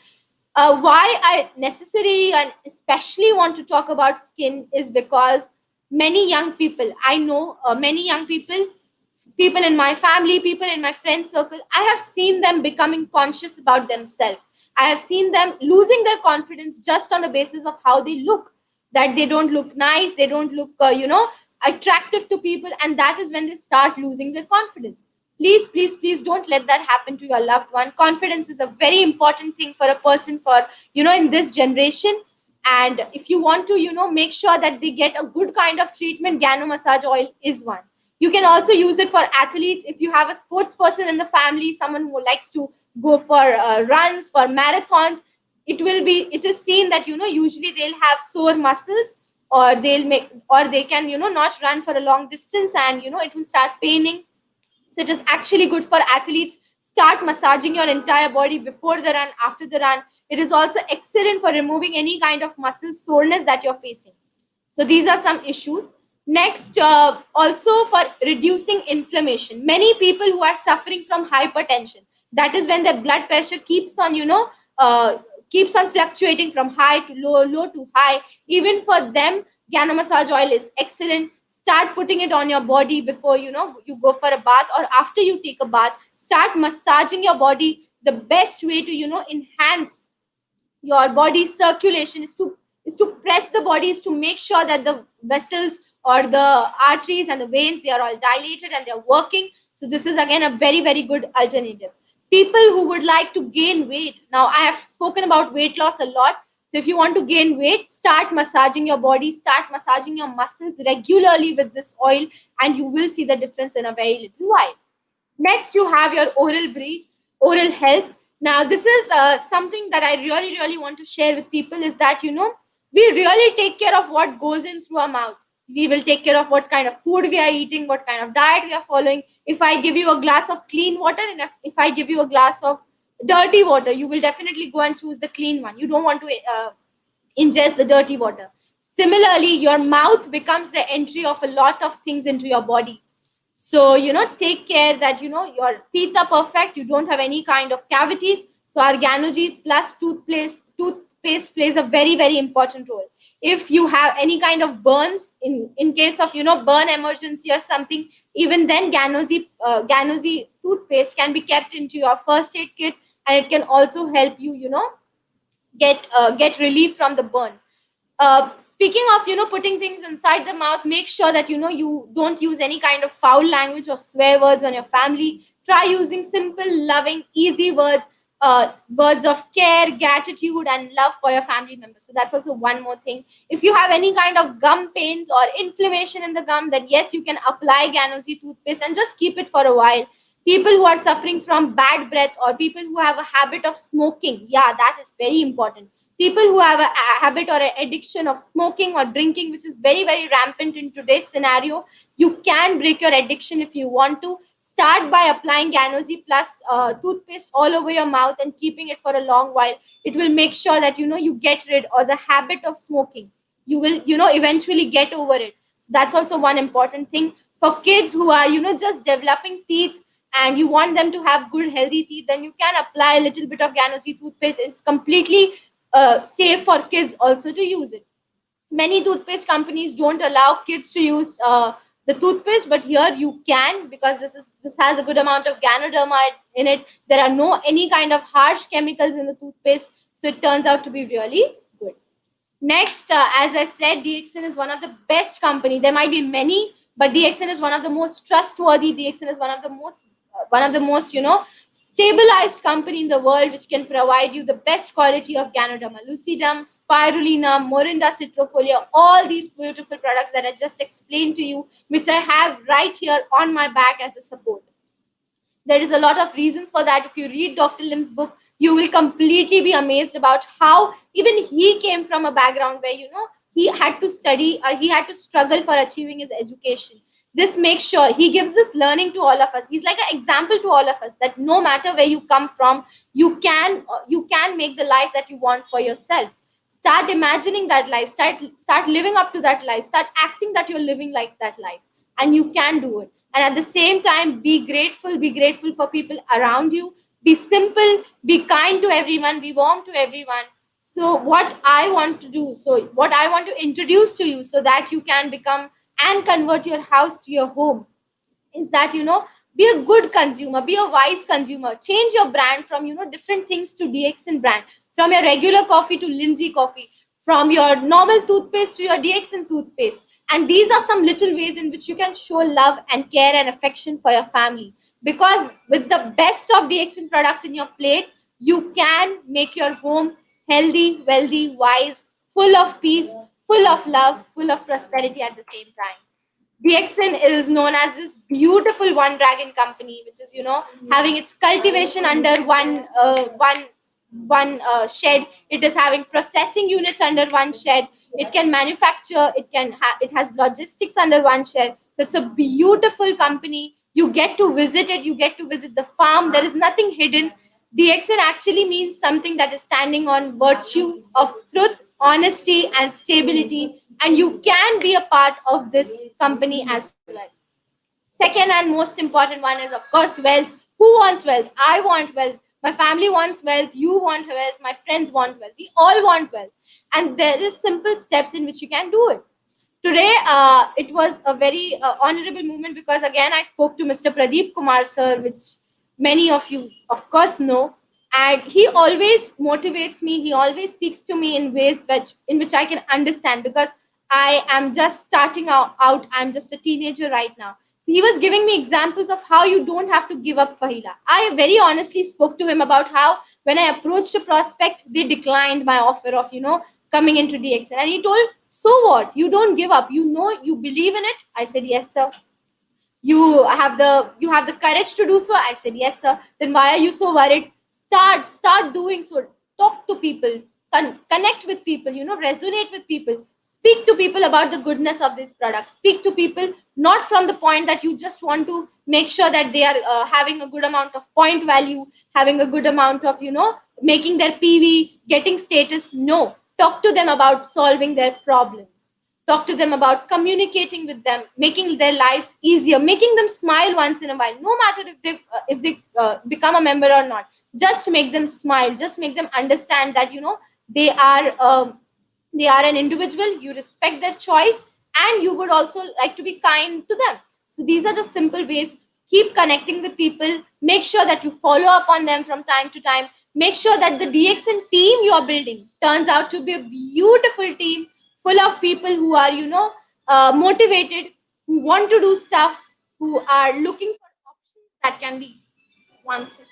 Why I necessarily and especially want to talk about skin is because many young people, I know many young people in my family, people in my friend circle, I have seen them becoming conscious about themselves. I have seen them losing their confidence just on the basis of how they look, that they don't look nice, they don't look, attractive to people, and that is when they start losing their confidence. Please, please, please don't let that happen to your loved one. Confidence is a very important thing for a person, for in this generation. And if you want to make sure that they get a good kind of treatment, gano massage oil is one. You can also use it for athletes. If you have a sports person in the family, someone who likes to go for runs, for marathons, it is seen that usually they'll have sore muscles, or they can not run for a long distance, and it will start paining. So it is actually good for athletes. Start massaging your entire body before the run, after the run. It is also excellent for removing any kind of muscle soreness that you're facing. So these are some issues. Next, also for reducing inflammation. Many people who are suffering from hypertension, that is when their blood pressure keeps on, keeps on fluctuating from high to low, low to high. Even for them, Gano massage oil is excellent. Start putting it on your body before you go for a bath, or after you take a bath. Start massaging your body. The best way to enhance your body's circulation is to press the body, is to make sure that the vessels or the arteries and the veins, they are all dilated and they're working. So this is again a very, very good alternative. People who would like to gain weight, now I have spoken about weight loss a lot. So if you want to gain weight, start massaging your body, start massaging your muscles regularly with this oil, and you will see the difference in a very little while. Next, you have your oral health. Now, this is something that I really, really want to share with people, is that, we really take care of what goes in through our mouth. We will take care of what kind of food we are eating, what kind of diet we are following. If I give you a glass of clean water, and if I give you a glass of dirty water, you will definitely go and choose the clean one. You don't want to ingest the dirty water. Similarly, your mouth becomes the entry of a lot of things into your body. So take care that your teeth are perfect, you don't have any kind of cavities. So organogy plus toothpaste plays a very, very important role. If you have any kind of burns, in case of burn emergency or something, even then Ganozy toothpaste can be kept into your first aid kit, and it can also help you get relief from the burn. Speaking of putting things inside the mouth, make sure that you don't use any kind of foul language or swear words on your family. Try using simple, loving, easy words, words of care, gratitude, and love for your family members. So that's also one more thing. If you have any kind of gum pains or inflammation in the gum, then yes, you can apply Ganozy toothpaste and just keep it for a while. People who are suffering from bad breath, or people who have a habit of smoking, yeah, that is very important. People who have a habit or an addiction of smoking or drinking, which is very, very rampant in today's scenario, you can break your addiction. If you want to, start by applying Ganozy plus toothpaste all over your mouth and keeping it for a long while. It will make sure that you get rid, or the habit of smoking, you will eventually get over it. So that's also one important thing. For kids who are just developing teeth, and you want them to have good healthy teeth, then you can apply a little bit of Ganozy toothpaste. It's completely safe for kids also to use it. Many toothpaste companies don't allow kids to use the toothpaste, but here you can, because this has a good amount of Ganoderma in it. There are no any kind of harsh chemicals in the toothpaste, so it turns out to be really good. Next, as I said, DXN is one of the best company. There might be many, but DXN is one of the most trustworthy. DXN is one of the most stabilized company in the world, which can provide you the best quality of Ganoderma lucidum, spirulina, Morinda citrifolia, all these beautiful products that I just explained to you, which I have right here on my back as a support. There is a lot of reasons for that. If you read Dr. Lim's book, you will completely be amazed about how even he came from a background where he had to study, or he had to struggle for achieving his education. This makes sure he gives this learning to all of us. He's like an example to all of us, that no matter where you come from, you can make the life that you want for yourself. Start imagining that life, start living up to that life, start acting that you're living like that life, and you can do it. And at the same time, be grateful for people around you. Be simple, be kind to everyone, be warm to everyone. So what I want to introduce to you, so that you can become and convert your house to your home, is that be a good consumer, be a wise consumer. Change your brand from different things to DXN brand, from your regular coffee to Lindsay coffee, from your normal toothpaste to your DXN toothpaste. And these are some little ways in which you can show love and care and affection for your family. because with the best of DXN products in your plate, you can make your home healthy, wealthy, wise, full of peace, full of love, full of prosperity at the same time. DXN is known as this beautiful one dragon company, which is, having its cultivation under one shed. It is having processing units under one shed. It can manufacture. It has logistics under one shed. So it's a beautiful company. You get to visit it. You get to visit the farm. There is nothing hidden. DXN actually means something that is standing on virtue of truth, honesty, and stability. And you can be a part of this company as well. Second and most important one is, of course, wealth. Who wants wealth? I want wealth. My family wants wealth. You want wealth. My friends want wealth. We all want wealth. And there is simple steps in which you can do it. Today, it was a very honorable moment because again I spoke to Mr. Pradeep Kumar sir, which many of you, of course, know, and he always motivates me. He always speaks to me in ways in which I can understand because I am just starting out. I'm just a teenager right now. So he was giving me examples of how you don't have to give up, Fahila. I very honestly spoke to him about how when I approached a prospect, they declined my offer of, coming into DXN. And he told, so what? You don't give up. You believe in it. I said, yes, sir. You have the courage to do so. I said, yes, sir. Then why are you so worried? Start doing so. Talk to people, connect with people, resonate with people, speak to people about the goodness of this product. Speak to people not from the point that you just want to make sure that they are having a good amount of point value, having a good amount of, making their PV, getting status. No, talk to them about solving their problems. Talk to them about communicating with them, making their lives easier, making them smile once in a while. No matter if they become a member or not, just make them smile. Just make them understand that they are they are an individual. You respect their choice, and you would also like to be kind to them. So these are just simple ways. Keep connecting with people. Make sure that you follow up on them from time to time. Make sure that the DXN team you are building turns out to be a beautiful team full of people who are, motivated, who want to do stuff, who are looking for options that can be. One second.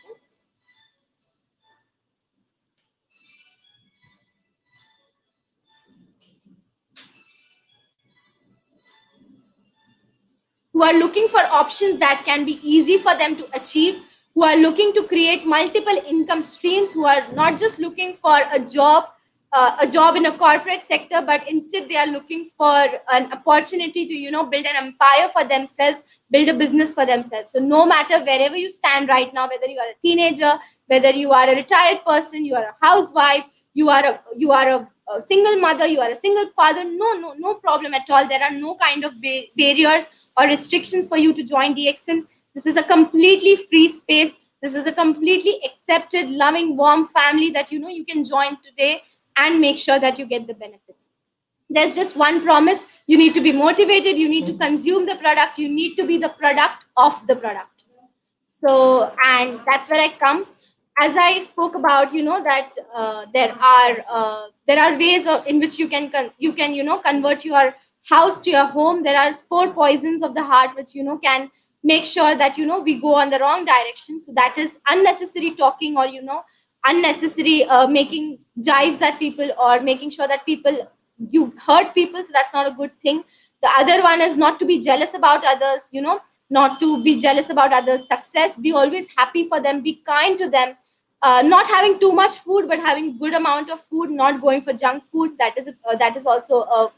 Who are looking for options that can be easy for them to achieve, who are looking to create multiple income streams, who are not just looking for a job in a corporate sector, but instead they are looking for an opportunity to, build an empire for themselves, build a business for themselves. So no matter wherever you stand right now, whether you are a teenager, whether you are a retired person, you are a housewife, you are a single mother, you are a single father, no problem at all. There are no kind of barriers or restrictions for you to join DXN. This is a completely free space. This is a completely accepted, loving, warm family that you can join today and make sure that you get the benefits. There's just one promise: you need to be motivated, you need to consume the product, you need to be the product of the product. So, and that's where I come. As I spoke about, that there are ways in which you can convert your house to your home. There are four poisons of the heart which can make sure that we go on the wrong direction. So that is unnecessary talking, or unnecessary making jives at people, or making sure that you hurt people. So that's not a good thing. The other one is not to be jealous about others, not to be jealous about others' success. Be always happy for them, be kind to them. Not having too much food, but having good amount of food, not going for junk food. That is also a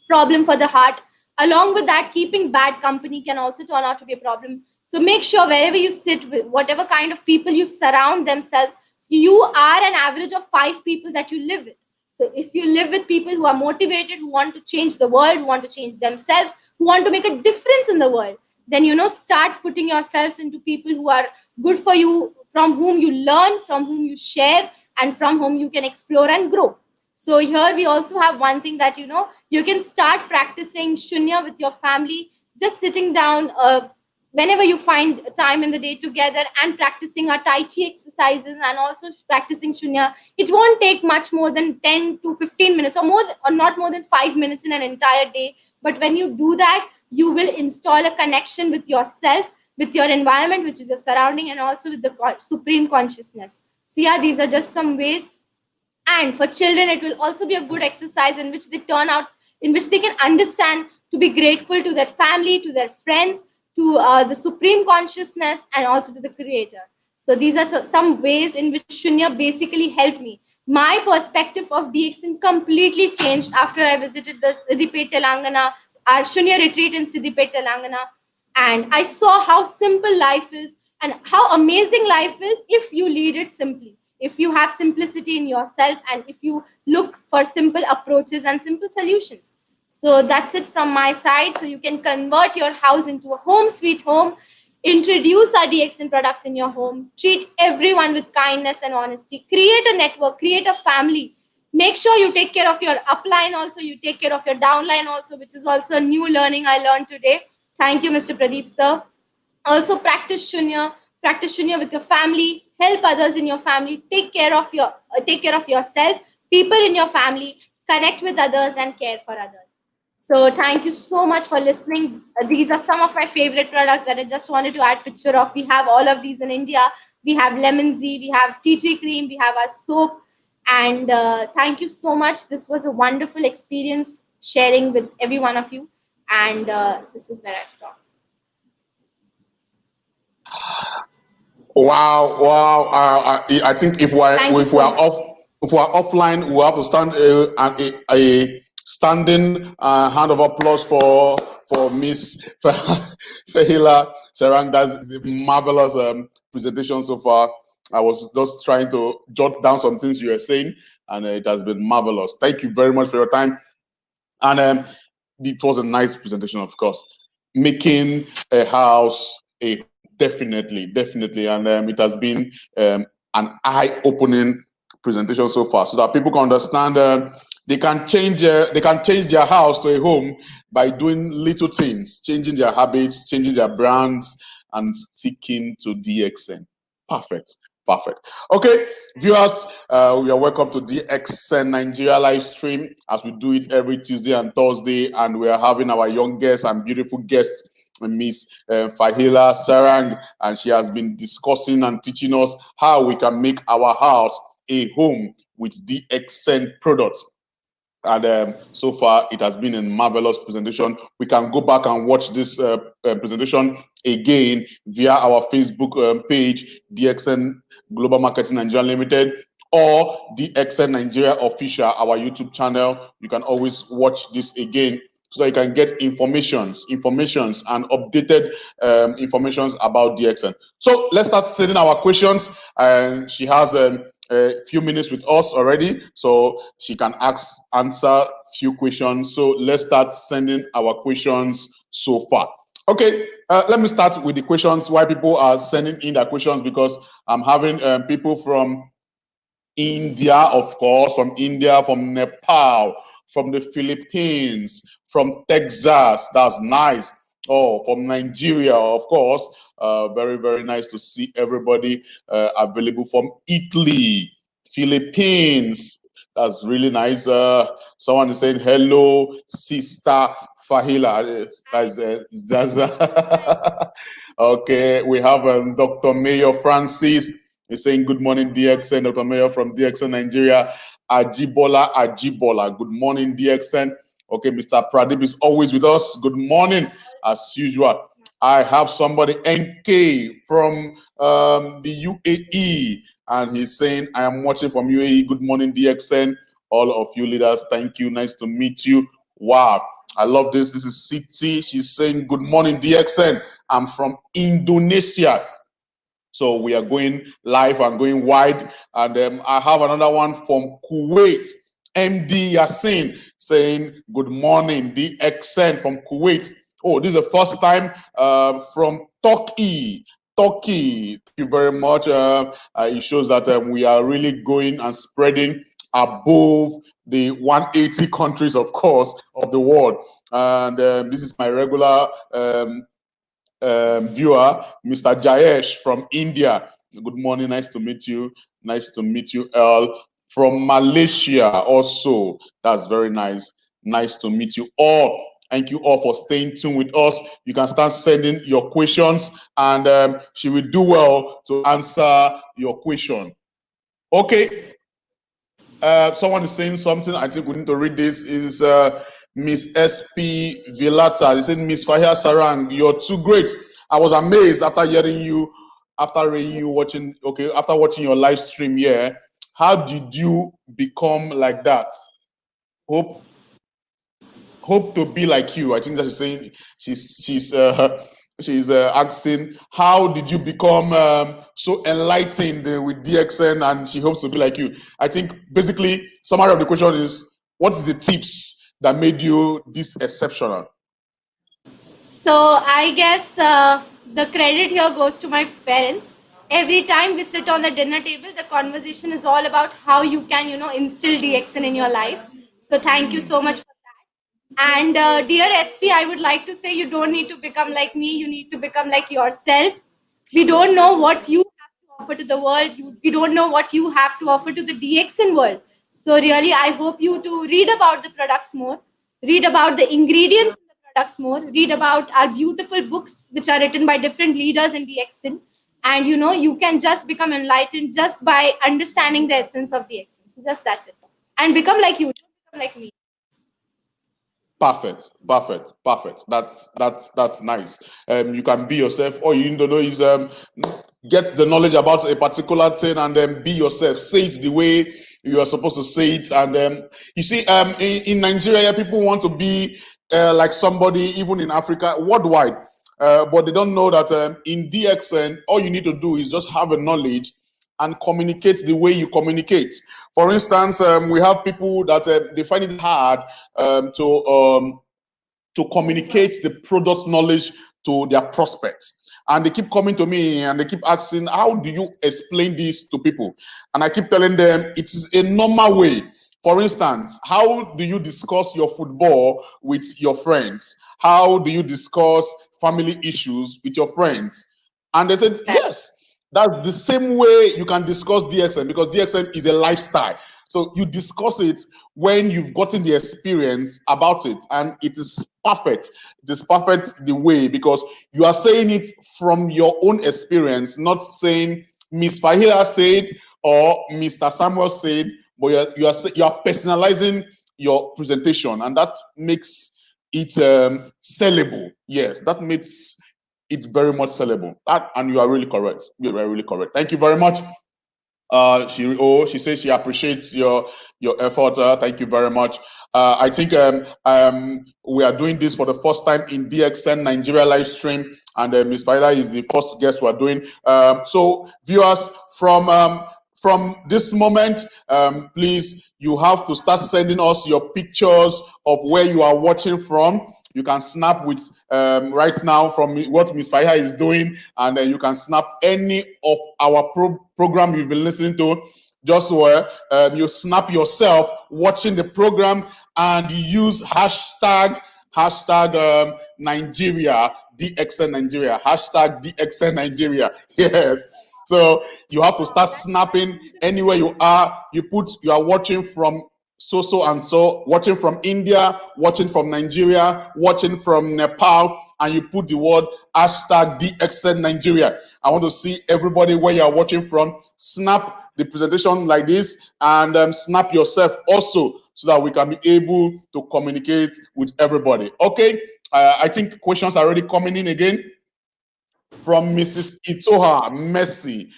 problem for the heart. Along with that, keeping bad company can also turn out to be a problem. So make sure wherever you sit, with whatever kind of people you surround themselves, you are an average of 5 people that you live with. So if you live with people who are motivated, who want to change the world, who want to change themselves, who want to make a difference in the world, then start putting yourselves into people who are good for you, from whom you learn, from whom you share, and from whom you can explore and grow. So here we also have one thing that you can start practicing shunya with your family, just sitting down whenever you find time in the day together and practicing our tai chi exercises and also practicing shunya. It won't take much more than 10 to 15 minutes, or not more than 5 minutes in an entire day. But when you do that, you will install a connection with yourself, with your environment, which is your surrounding, and also with the supreme consciousness. So yeah, these are just some ways. And for children, it will also be a good exercise in which they turn out, in which they can understand to be grateful to their family, to their friends, to the supreme consciousness, and also to the creator. So these are some ways in which Shunya basically helped me. My perspective of DXN completely changed after I visited the Siddipet Telangana, our Shunya retreat in Siddipet Telangana, and I saw how simple life is and how amazing life is if you lead it simply, if you have simplicity in yourself, and if you look for simple approaches and simple solutions. So that's it from my side. So you can convert your house into a home sweet home, introduce our DXN products in your home, treat everyone with kindness and honesty, create a network, create a family. Make sure you take care of your upline also, you take care of your downline also, which is also a new learning I learned today. Thank you, Mr. Pradeep, sir. Also, practice shunya with your family, help others in your family, take care of yourself, people in your family, connect with others, and care for others. So thank you so much for listening. These are some of my favorite products that I just wanted to add picture of. We have all of these in India. We have lemon Z, we have tea tree cream, we have our soap. And thank you so much. This was a wonderful experience sharing with every one of you. And this is where I stop. Wow, wow. I think if Thank you if we so are much. off if we are offline, we have to stand a standing hand of applause for Miss Fahila Serang. That's a marvelous presentation so far. I was just trying to jot down some things you were saying, and it has been marvelous. Thank you very much for your time. And it was a nice presentation, of course. Making a house a home, definitely, definitely, and it has been an eye-opening presentation so far, so that people can understand. They can change their house to a home by doing little things, changing their habits, changing their brands, and sticking to DXN. Perfect. Perfect. Okay, viewers, we are welcome to DXN Nigeria live stream as we do it every Tuesday and Thursday, and we are having our young guest and beautiful guest, Miss Fahila Sarang, and she has been discussing and teaching us how we can make our house a home with DXN products. And so far, it has been a marvelous presentation. We can go back and watch this presentation again via our Facebook page, DXN Global Marketing Nigeria Limited, or DXN Nigeria Official, our YouTube channel. You can always watch this again so that you can get informations and updated informations about DXN. So let's start sending our questions. And she has a few minutes with us already, so she can answer few questions. So let's start sending our questions so far. Okay, let me start with the questions. Why people are sending in their questions, because I'm having people from India, of course, from India, from Nepal, from the Philippines, from Texas. That's nice. Oh, from Nigeria, of course. Very, very nice to see everybody available from Italy, Philippines. That's really nice. Someone is saying hello, sister Fahila. Zaza. Okay, we have Dr. Mayor Francis. He's saying good morning, DXN. Dr. Mayor from DXN Nigeria. Ajibola. Good morning, DXN. Okay, Mr. Pradeep is always with us. Good morning, as usual. I have somebody, NK, from the UAE, and he's saying, I am watching from UAE. Good morning, DXN. All of you leaders, thank you. Nice to meet you. Wow, I love this. This is Siti. She's saying, good morning, DXN. I'm from Indonesia. So we are going live and going wide. And I have another one from Kuwait, MD Yassin, saying, good morning, DXN from Kuwait. Oh, this is the first time from Turkey. Turkey, thank you very much. It shows that we are really going and spreading above the 180 countries, of course, of the world. And this is my regular viewer, Mr. Jayesh from India. Good morning, nice to meet you. Nice to meet you, Earl. From Malaysia also, that's very nice. Nice to meet you all. Thank you all for staying tuned with us. You can start sending your questions, and she will do well to answer your question. Okay. Someone is saying something. I think we need to read this. Is Miss SP Vilata? They said, Miss Fahia Sarang, you're too great. I was amazed after hearing you, after watching your live stream here. How did you become like that? Hope hope to be like you. I think that she's saying she's asking, how did you become so enlightened with DXN, and she hopes to be like you. I think basically summary of the question is, what is the tips that made you this exceptional? So I guess the credit here goes to my parents. Every time we sit on the dinner table, the conversation is all about how you can, instill DXN in your life. So thank you so much for that. And dear SP, I would like to say you don't need to become like me. You need to become like yourself. We don't know what you have to offer to the world. We don't know what you have to offer to the DXN world. So really, I hope you to read about the products more, read about the ingredients in the products more, read about our beautiful books which are written by different leaders in DXN. And you can just become enlightened just by understanding the essence of DXN. So just that's it. And become like you, don't become like me. Perfect, perfect, perfect. That's nice. You can be yourself. All you need to know is get the knowledge about a particular thing and then be yourself. Say it the way you are supposed to say it. And you see, in Nigeria, people want to be like somebody, even in Africa, worldwide. But they don't know that in DXN, all you need to do is just have a knowledge and communicate the way you communicate. For instance, we have people that they find it hard to communicate the product knowledge to their prospects. And they keep coming to me and they keep asking, how do you explain this to people? And I keep telling them it is a normal way. For instance, how do you discuss your football with your friends? How do you discuss family issues with your friends? And they said, yes, that's the same way you can discuss DXN, because DXN is a lifestyle. So you discuss it when you've gotten the experience about it, and it is perfect. It is perfect the way, because you are saying it from your own experience, not saying Miss Fahila said or Mr. Samuel said, but you are personalizing your presentation, and that makes it sellable. Yes, that makes it very much sellable. And you are really correct. You are really correct. Thank you very much. She says she appreciates your effort. Thank you very much. I think we are doing this for the first time in DXN Nigeria live stream, and Ms. Faida is the first guest we are doing. So viewers, from this moment, please, you have to start sending us your pictures of where you are watching from. You can snap with right now from what Ms. Faiha is doing, and then you can snap any of our program you've been listening to. Just where you snap yourself watching the program, and you use hashtag Nigeria, DXN Nigeria, hashtag DXN Nigeria. Yes. So you have to start snapping anywhere you are. You are watching from so and so, watching from India, watching from Nigeria, watching from Nepal, and you put the word hashtag DXN Nigeria. I want to see everybody where you are watching from. Snap the presentation like this, and snap yourself also, so that we can be able to communicate with everybody. Okay, I think questions are already coming in again. From Mrs. Itoha Messi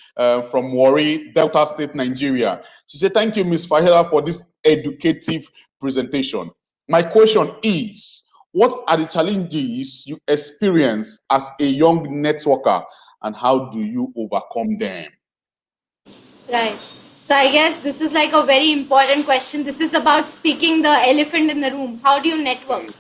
from Warri, Delta State, Nigeria. She said, thank you, Ms. Fahela, for this educative presentation. My question is, what are the challenges you experience as a young networker, and how do you overcome them? Right. So I guess this is like a very important question. This is about speaking the elephant in the room. How do you network?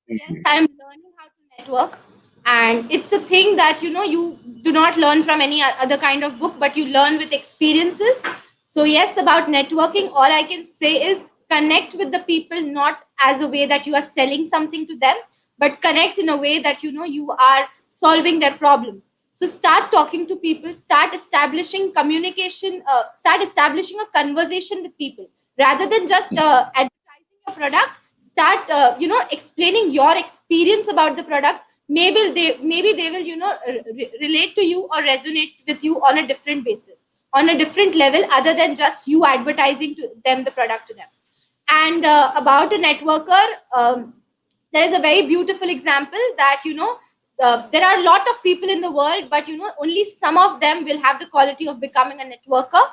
Yes, I'm learning how to network, and it's a thing that you do not learn from any other kind of book, but you learn with experiences. So yes, about networking, all I can say is connect with the people, not as a way that you are selling something to them, but connect in a way that you are solving their problems. So start talking to people, start establishing communication, start establishing a conversation with people rather than just advertising your product. start explaining your experience about the product. Maybe they will relate to you or resonate with you on a different basis, on a different level, other than just you advertising to them the product to them. And about a networker, there is a very beautiful example that there are a lot of people in the world, but only some of them will have the quality of becoming a networker.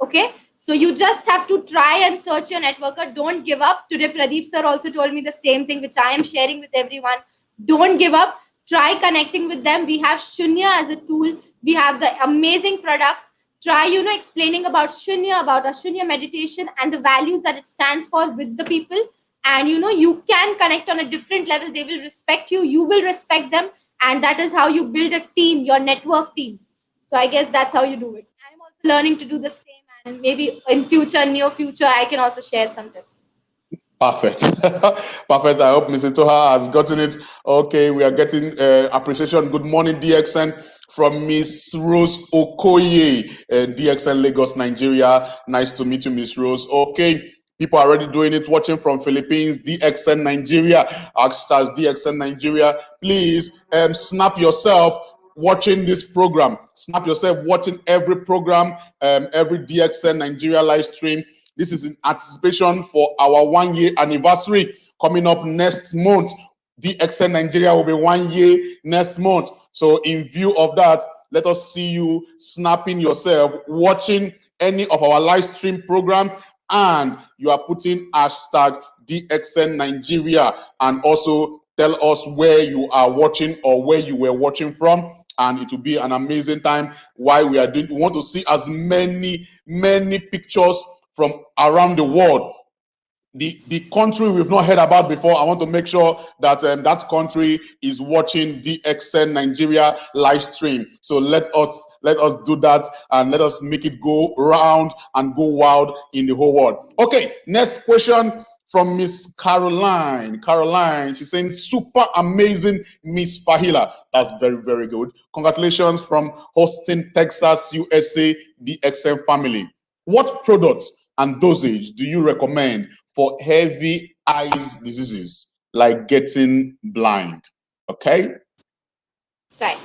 Okay, so you just have to try and search your networker. Don't give up. Today Pradeep sir also told me the same thing, which I am sharing with everyone. Don't give up. Try connecting with them. We have Shunya as a tool. We have the amazing products. Try explaining about Shunya, about a Shunya meditation and the values that it stands for with the people. And you can connect on a different level. They will respect you, you will respect them, and that is how you build a team, your network team. So I guess that's how you do it. I'm also learning to do the same, and maybe in future, near future, I can also share some tips. Perfect. Perfect. I hope Mr. Toha has gotten it. Okay, we are getting appreciation. Good morning, DXN, from Miss Rose Okoye, DXN Lagos, Nigeria. Nice to meet you, Miss Rose. Okay, people are already doing it, watching from Philippines, DXN Nigeria, Stars DXN Nigeria. Please snap yourself watching this program. Snap yourself watching every program, every DXN Nigeria live stream. This is in anticipation for our 1 year anniversary coming up next month. DXN Nigeria will be 1 year next month. So in view of that, let us see you snapping yourself, watching any of our live stream program, and you are putting hashtag DXN Nigeria, and also tell us where you are watching or where you were watching from. And it will be an amazing time while we are doing. We want to see as many pictures from around the world. The country we've not heard about before, I want to make sure that that country is watching DXN Nigeria live stream. So let us do that, and let us make it go round and go wild in the whole world. Okay, next question from Miss Caroline. Caroline, she's saying, super amazing, Miss Fahila. That's very good. Congratulations from Austin, Texas, USA, DXN family. What products and dosage do you recommend for heavy eyes diseases like getting blind? Okay. Right.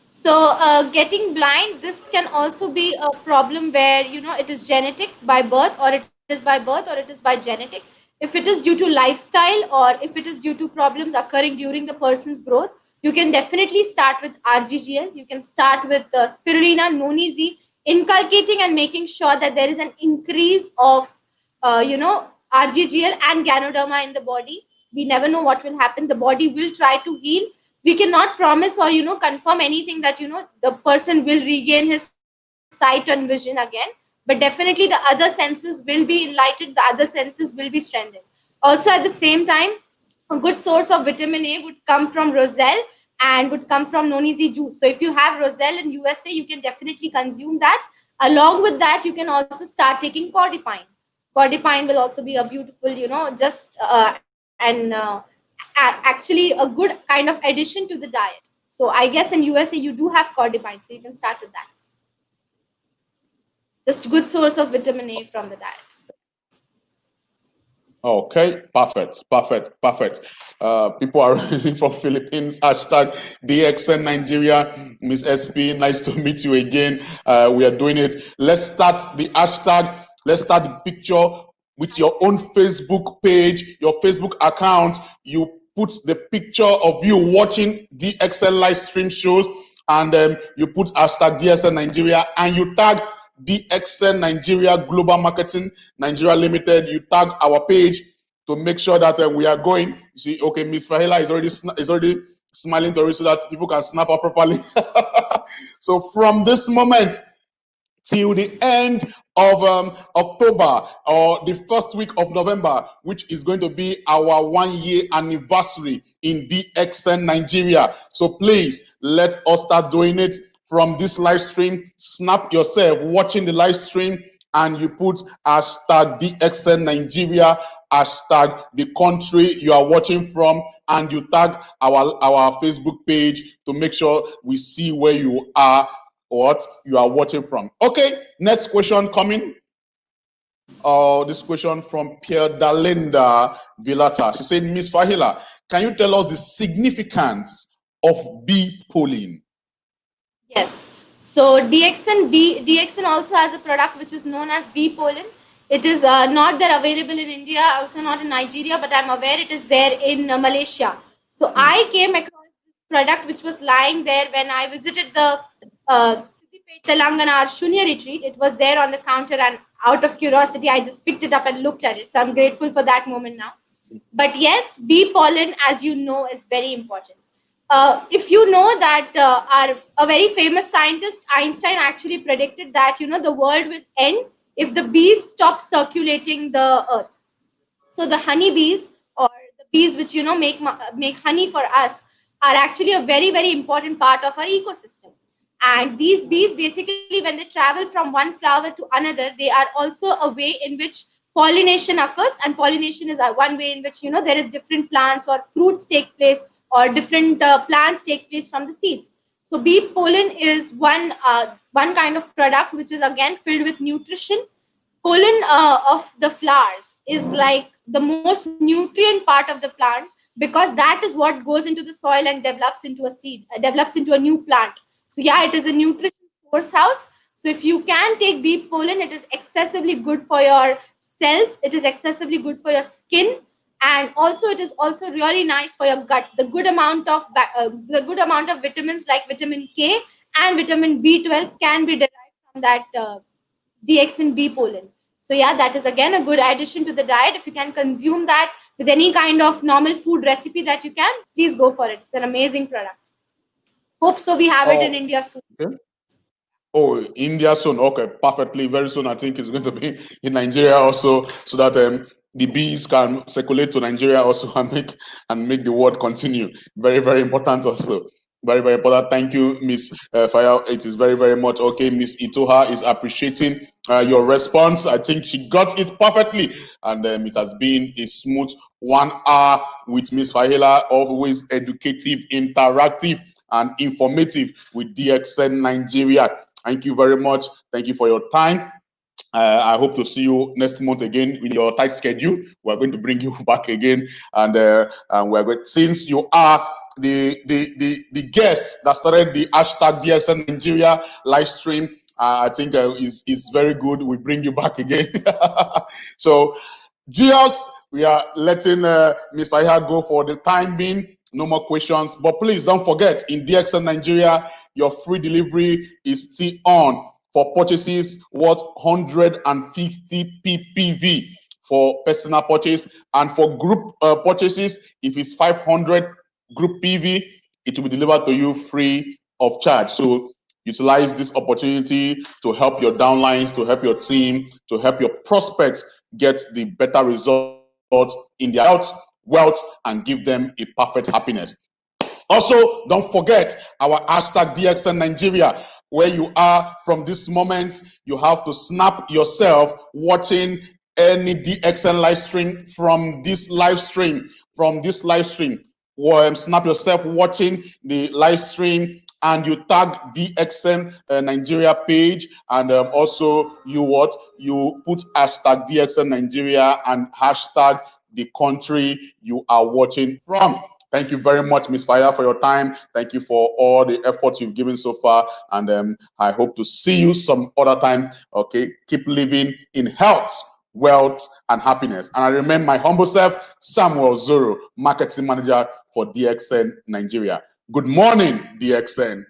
So getting blind, this can also be a problem where it is genetic by birth, or it is by birth, or it is by genetic. If it is due to lifestyle, or if it is due to problems occurring during the person's growth, you can definitely start with RGGL. You can start with spirulina, noni-Z, inculcating and making sure that there is an increase of RGGL and Ganoderma in the body. We never know what will happen. The body will try to heal. We cannot promise or confirm anything that the person will regain his sight and vision again, but definitely the other senses will be enlightened, the other senses will be strengthened. Also at the same time, a good source of vitamin A would come from roselle and would come from noni-Z juice. So if you have roselle in USA, you can definitely consume that. Along with that, you can also start taking cordipine. Cordipine will also be a beautiful just actually a good kind of addition to the diet. So I guess in USA you do have cordipine, so you can start with that. Just good source of vitamin A from the diet. Okay, perfect. People are ready from Philippines. Hashtag DXN Nigeria. Miss SP, nice to meet you again. We are doing it. Let's start the hashtag. Let's start the picture with your own Facebook page, your Facebook account. You put the picture of you watching DXN live stream shows, and you put hashtag DXN Nigeria, and you tag DXN Nigeria Global Marketing Nigeria Limited. You tag our page to make sure that we are going. You see, okay, Miss Fahila is already smiling to us so that people can snap up properly. So from this moment till the end of October, or the first week of November, which is going to be our 1 year anniversary in DXN Nigeria. So please, let us start doing it. From this live stream, snap yourself watching the live stream, and you put hashtag DXN Nigeria, hashtag the country you are watching from, and you tag our Facebook page to make sure we see where you are, what you are watching from. Okay, next question coming. This question from Pierre Dalinda Villata. She said, Miss Fahila, can you tell us the significance of bee pollen? Yes. So DXN also has a product which is known as bee pollen. It is not there available in India, also not in Nigeria, but I'm aware it is there in Malaysia. So I came across this product which was lying there when I visited the Siddipet Telangana or Shunya retreat. It was there on the counter, and out of curiosity, I just picked it up and looked at it. So I'm grateful for that moment now. But yes, bee pollen, as you know, is very important. If you know that a very famous scientist Einstein actually predicted that the world will end if the bees stop circulating the earth. So the honeybees, or the bees which make honey for us, are actually a very very important part of our ecosystem. And these bees, basically, when they travel from one flower to another, they are also a way in which pollination occurs. And pollination is one way in which there is different plants or fruits take place, or different plants take place from the seeds. So bee pollen is one kind of product which is again filled with nutrition. Pollen of the flowers is like the most nutrient part of the plant, because that is what goes into the soil and develops into a seed, develops into a new plant. So yeah, it is a nutrition source house. So if you can take bee pollen, it is excessively good for your cells, it is excessively good for your skin, and also it is also really nice for your gut. The good amount of vitamins like vitamin K and vitamin B12 can be derived from that DXN bee pollen. So yeah, that is again a good addition to the diet. If you can consume that with any kind of normal food recipe that you can, please go for it. It's an amazing product. Hope so we have it in Oh, India soon. okay. Oh, India soon. Okay, perfectly. Very soon, I think it's going to be in Nigeria also, so that the bees can circulate to Nigeria also and make the world continue. Very, very important also. Very, very important. Thank you, Miss Fire. It is very, very much okay. Miss Itoha is appreciating your response. I think she got it perfectly, and it has been a smooth 1 hour with Miss Fahila. Always educative, interactive, and informative with DXN Nigeria. Thank you very much. Thank you for your time. I hope to see you next month again with your tight schedule. We're going to bring you back again, and we're going, since you are the guest that started the hashtag DXN Nigeria live stream. I think is very good. We bring you back again. So, Gios, we are letting Ms. Fahia go for the time being. No more questions, but please don't forget, in DXN Nigeria, your free delivery is still on for purchases worth 150 ppv for personal purchase, and for group purchases, if it's 500 group PV, it will be delivered to you free of charge. So utilize this opportunity to help your downlines, to help your team, to help your prospects get the better results in their health, wealth, and give them a perfect happiness. Also, don't forget our hashtag DXN Nigeria. Where you are from this moment, you have to snap yourself watching any DXN live stream from this live stream. Snap yourself watching the live stream, and you tag DXN Nigeria page, and also you put hashtag DXN Nigeria and hashtag the country you are watching from. Thank you very much, Miss Fire, for your time. Thank you for all the effort you've given so far, and I hope to see you some other time. Okay, keep living in health, wealth, and happiness. And I remain my humble self, Samuel Zoro, marketing manager for DXN Nigeria. Good morning, DXN.